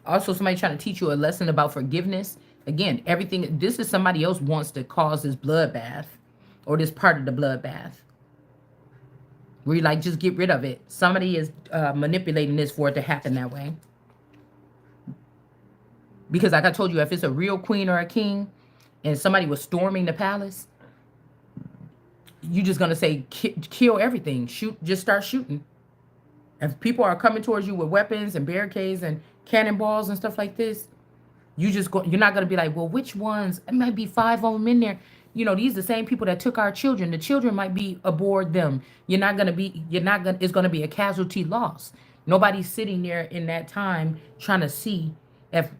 Also, somebody trying to teach you a lesson about forgiveness. Again, everything, this is somebody else wants to cause this bloodbath or this part of the bloodbath. Where you like, just get rid of it. Somebody is manipulating this for it to happen that way. Because like I told you, if it's a real queen or a king and somebody was storming the palace, you just going to say, kill everything. Shoot, just start shooting. If people are coming towards you with weapons and barricades and cannonballs and stuff like this, you're not going to be like, well, which ones? It might be 5 of them in there. You know, these are the same people that took our children. The children might be aboard them. It's going to be a casualty loss. Nobody's sitting there in that time trying to see if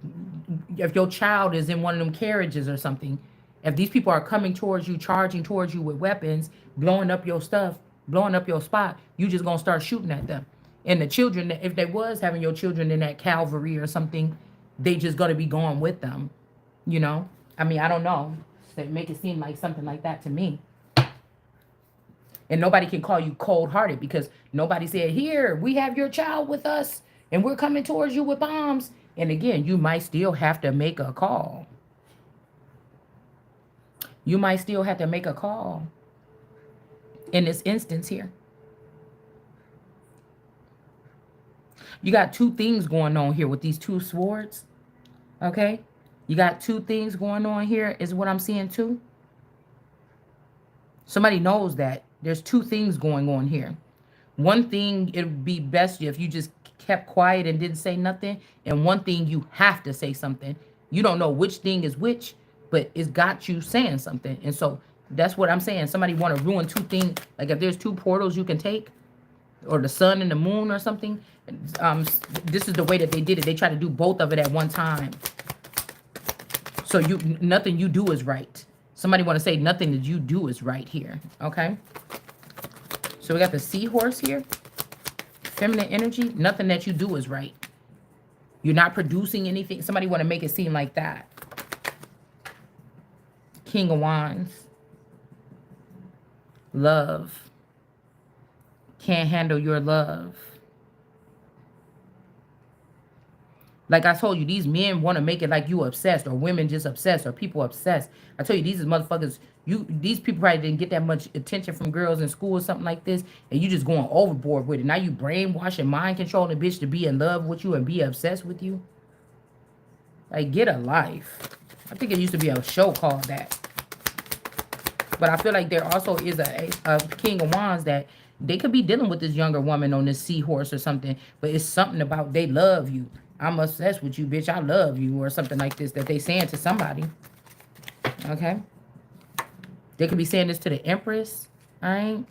your child is in one of them carriages or something. If these people are coming towards you, charging towards you with weapons, blowing up your stuff, blowing up your spot, you just going to start shooting at them. And the children, if they was having your children in that cavalry or something, they just got to be going with them, you know? I mean, I don't know. They make it seem like something like that to me. And nobody can call you cold-hearted because nobody said, here, we have your child with us, and we're coming towards you with bombs. And again, you might still have to make a call. You might still have to make a call in this instance here. You got 2 things going on here with these 2 swords. Okay? You got 2 things going on here is what I'm seeing too. Somebody knows that. There's 2 things going on here. One thing, it would be best if you just kept quiet and didn't say nothing. And one thing, you have to say something. You don't know which thing is which, but it's got you saying something. And so that's what I'm saying. Somebody want to ruin 2 things. Like if there's 2 portals you can take, or the sun and the moon or something. This is the way that they did it. They try to do both of it at one time. So nothing you do is right. Somebody want to say nothing that you do is right here. Okay? So we got the seahorse here. Feminine energy. Nothing that you do is right. You're not producing anything. Somebody want to make it seem like that. King of Wands. Love. Can't handle your love. Like I told you, these men want to make it like you obsessed, or women just obsessed, or people obsessed. I told you, these is motherfuckers. These people probably didn't get that much attention from girls in school or something like this, and you just going overboard with it. Now you brainwashing, mind controlling a bitch to be in love with you and be obsessed with you. Like, get a life. I think it used to be a show called that. But I feel like there also is a King of Wands that they could be dealing with this younger woman on this seahorse or something, but it's something about they love you. I'm obsessed with you, bitch. I love you, or something like this that they saying to somebody. Okay? They could be saying this to the Empress. All right?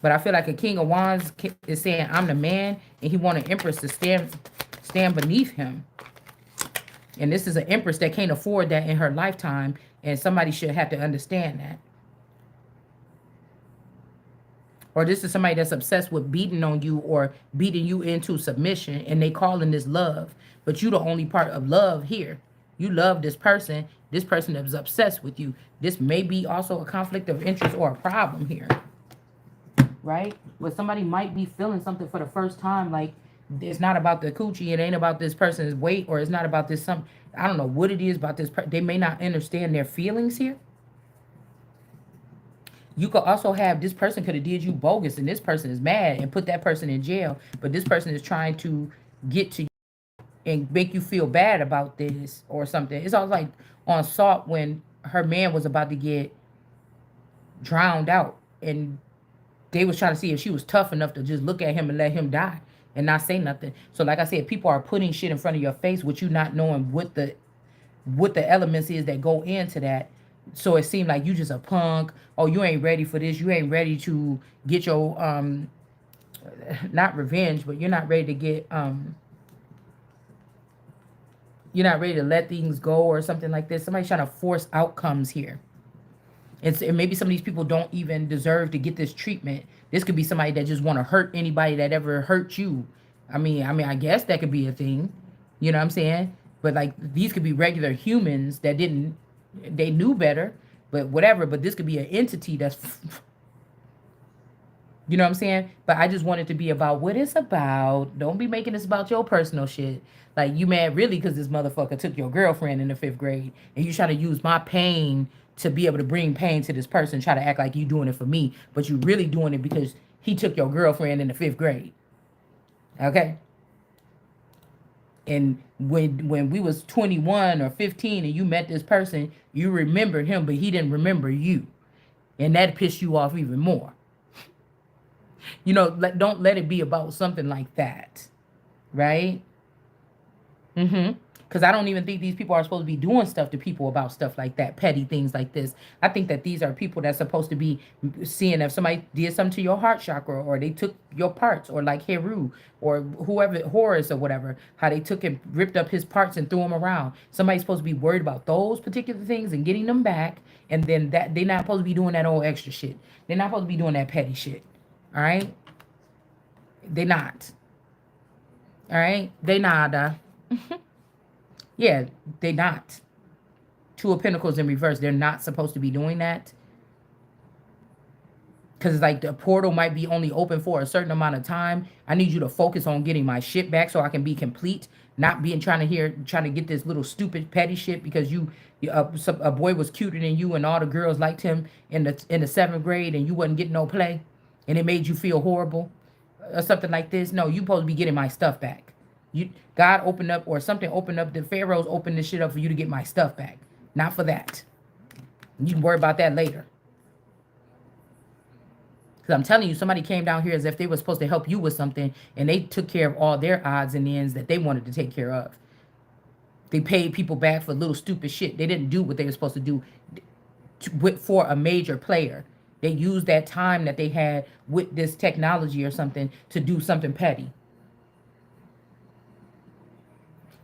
But I feel like a King of Wands is saying, I'm the man, and he want an Empress to stand beneath him. And this is an Empress that can't afford that in her lifetime, and somebody should have to understand that. Or this is somebody that's obsessed with beating on you or beating you into submission, and they calling this love. But you the only part of love here. You love this person. This person is obsessed with you. This may be also a conflict of interest or a problem here. Right? Where somebody might be feeling something for the first time, like it's not about the coochie, it ain't about this person's weight, or it's not about this some, I don't know what it is about this they may not understand their feelings here. You could also have this person could have did you bogus, and this person is mad and put that person in jail, but this person is trying to get to you and make you feel bad about this or something. It's always like on Salt when her man was about to get drowned out, and they was trying to see if she was tough enough to just look at him and let him die and not say nothing. So like I said, people are putting shit in front of your face with you not knowing what the elements is that go into that. So it seemed like you just a punk. Oh, you ain't ready for this. You ain't ready to get your not revenge, but you're not ready to get you're not ready to let things go or something like this. Somebody's trying to force outcomes here. And maybe some of these people don't even deserve to get this treatment. This could be somebody that just want to hurt anybody that ever hurt you. I guess that could be a thing. You know what I'm saying? But like these could be regular humans that they knew better, but whatever. But this could be an entity that's, you know what I'm saying? But I just want it to be about what it's about. Don't be making this about your personal shit. Like you mad really because this motherfucker took your girlfriend in the 5th grade, and you try to use my pain to be able to bring pain to this person, try to act like you doing it for me, but you really doing it because he took your girlfriend in the 5th grade. Okay? And when we was 21 or 15 and you met this person, you remembered him, but he didn't remember you. And that pissed you off even more. You know, don't let it be about something like that. Right? Because I don't even think these people are supposed to be doing stuff to people about stuff like that, petty things like this. I think that these are people that's supposed to be seeing if somebody did something to your heart chakra, or they took your parts, or like Heru, or whoever, Horus or whatever, how they took and ripped up his parts and threw them around. Somebody's supposed to be worried about those particular things and getting them back, and then that they're not supposed to be doing that old extra shit. They're not supposed to be doing that petty shit. All right? They're not. All right? They nada. Yeah, they not. 2 of Pentacles in reverse. They're not supposed to be doing that. Because it's like the portal might be only open for a certain amount of time. I need you to focus on getting my shit back so I can be complete. Not being trying to get this little stupid petty shit because a boy was cuter than you and all the girls liked him in the 7th grade and you wasn't getting no play. And it made you feel horrible. Or something like this. No, you supposed to be getting my stuff back. God opened up, or something opened up, the pharaohs opened this shit up for you to get my stuff back. Not for that. You can worry about that later. Because I'm telling you, somebody came down here as if they were supposed to help you with something, and they took care of all their odds and ends that they wanted to take care of. They paid people back for little stupid shit. They didn't do what they were supposed to do for a major player. They used that time that they had with this technology or something to do something petty.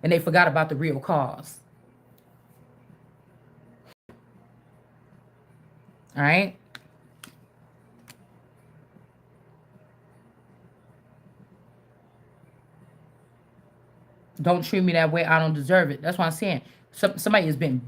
And they forgot about the real cause. All right? Don't treat me that way. I don't deserve it. That's what I'm saying. Somebody has been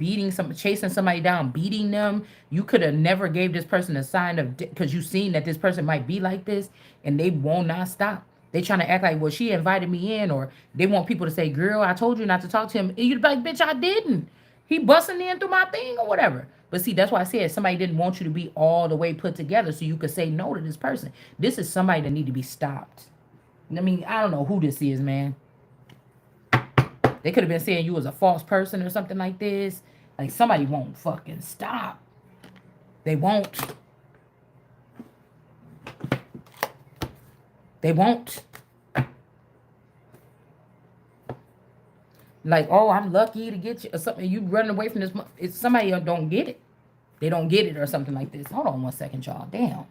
chasing somebody down, beating them. You could have never gave this person a sign of, because you seen that this person might be like this, and they won't not stop. They trying to act like, well, she invited me in, or they want people to say, girl, I told you not to talk to him. And you'd be like, bitch, I didn't. He busting in through my thing or whatever. But see, that's why I said somebody didn't want you to be all the way put together so you could say no to this person. This is somebody that need to be stopped. I mean, I don't know who this is, man. They could have been saying you was a false person or something like this. Like, somebody won't fucking stop. They won't. They won't. Like, oh, I'm lucky to get you or something. You running away from this. It's somebody don't get it. They don't get it or something like this. Hold on one second, y'all. Damn.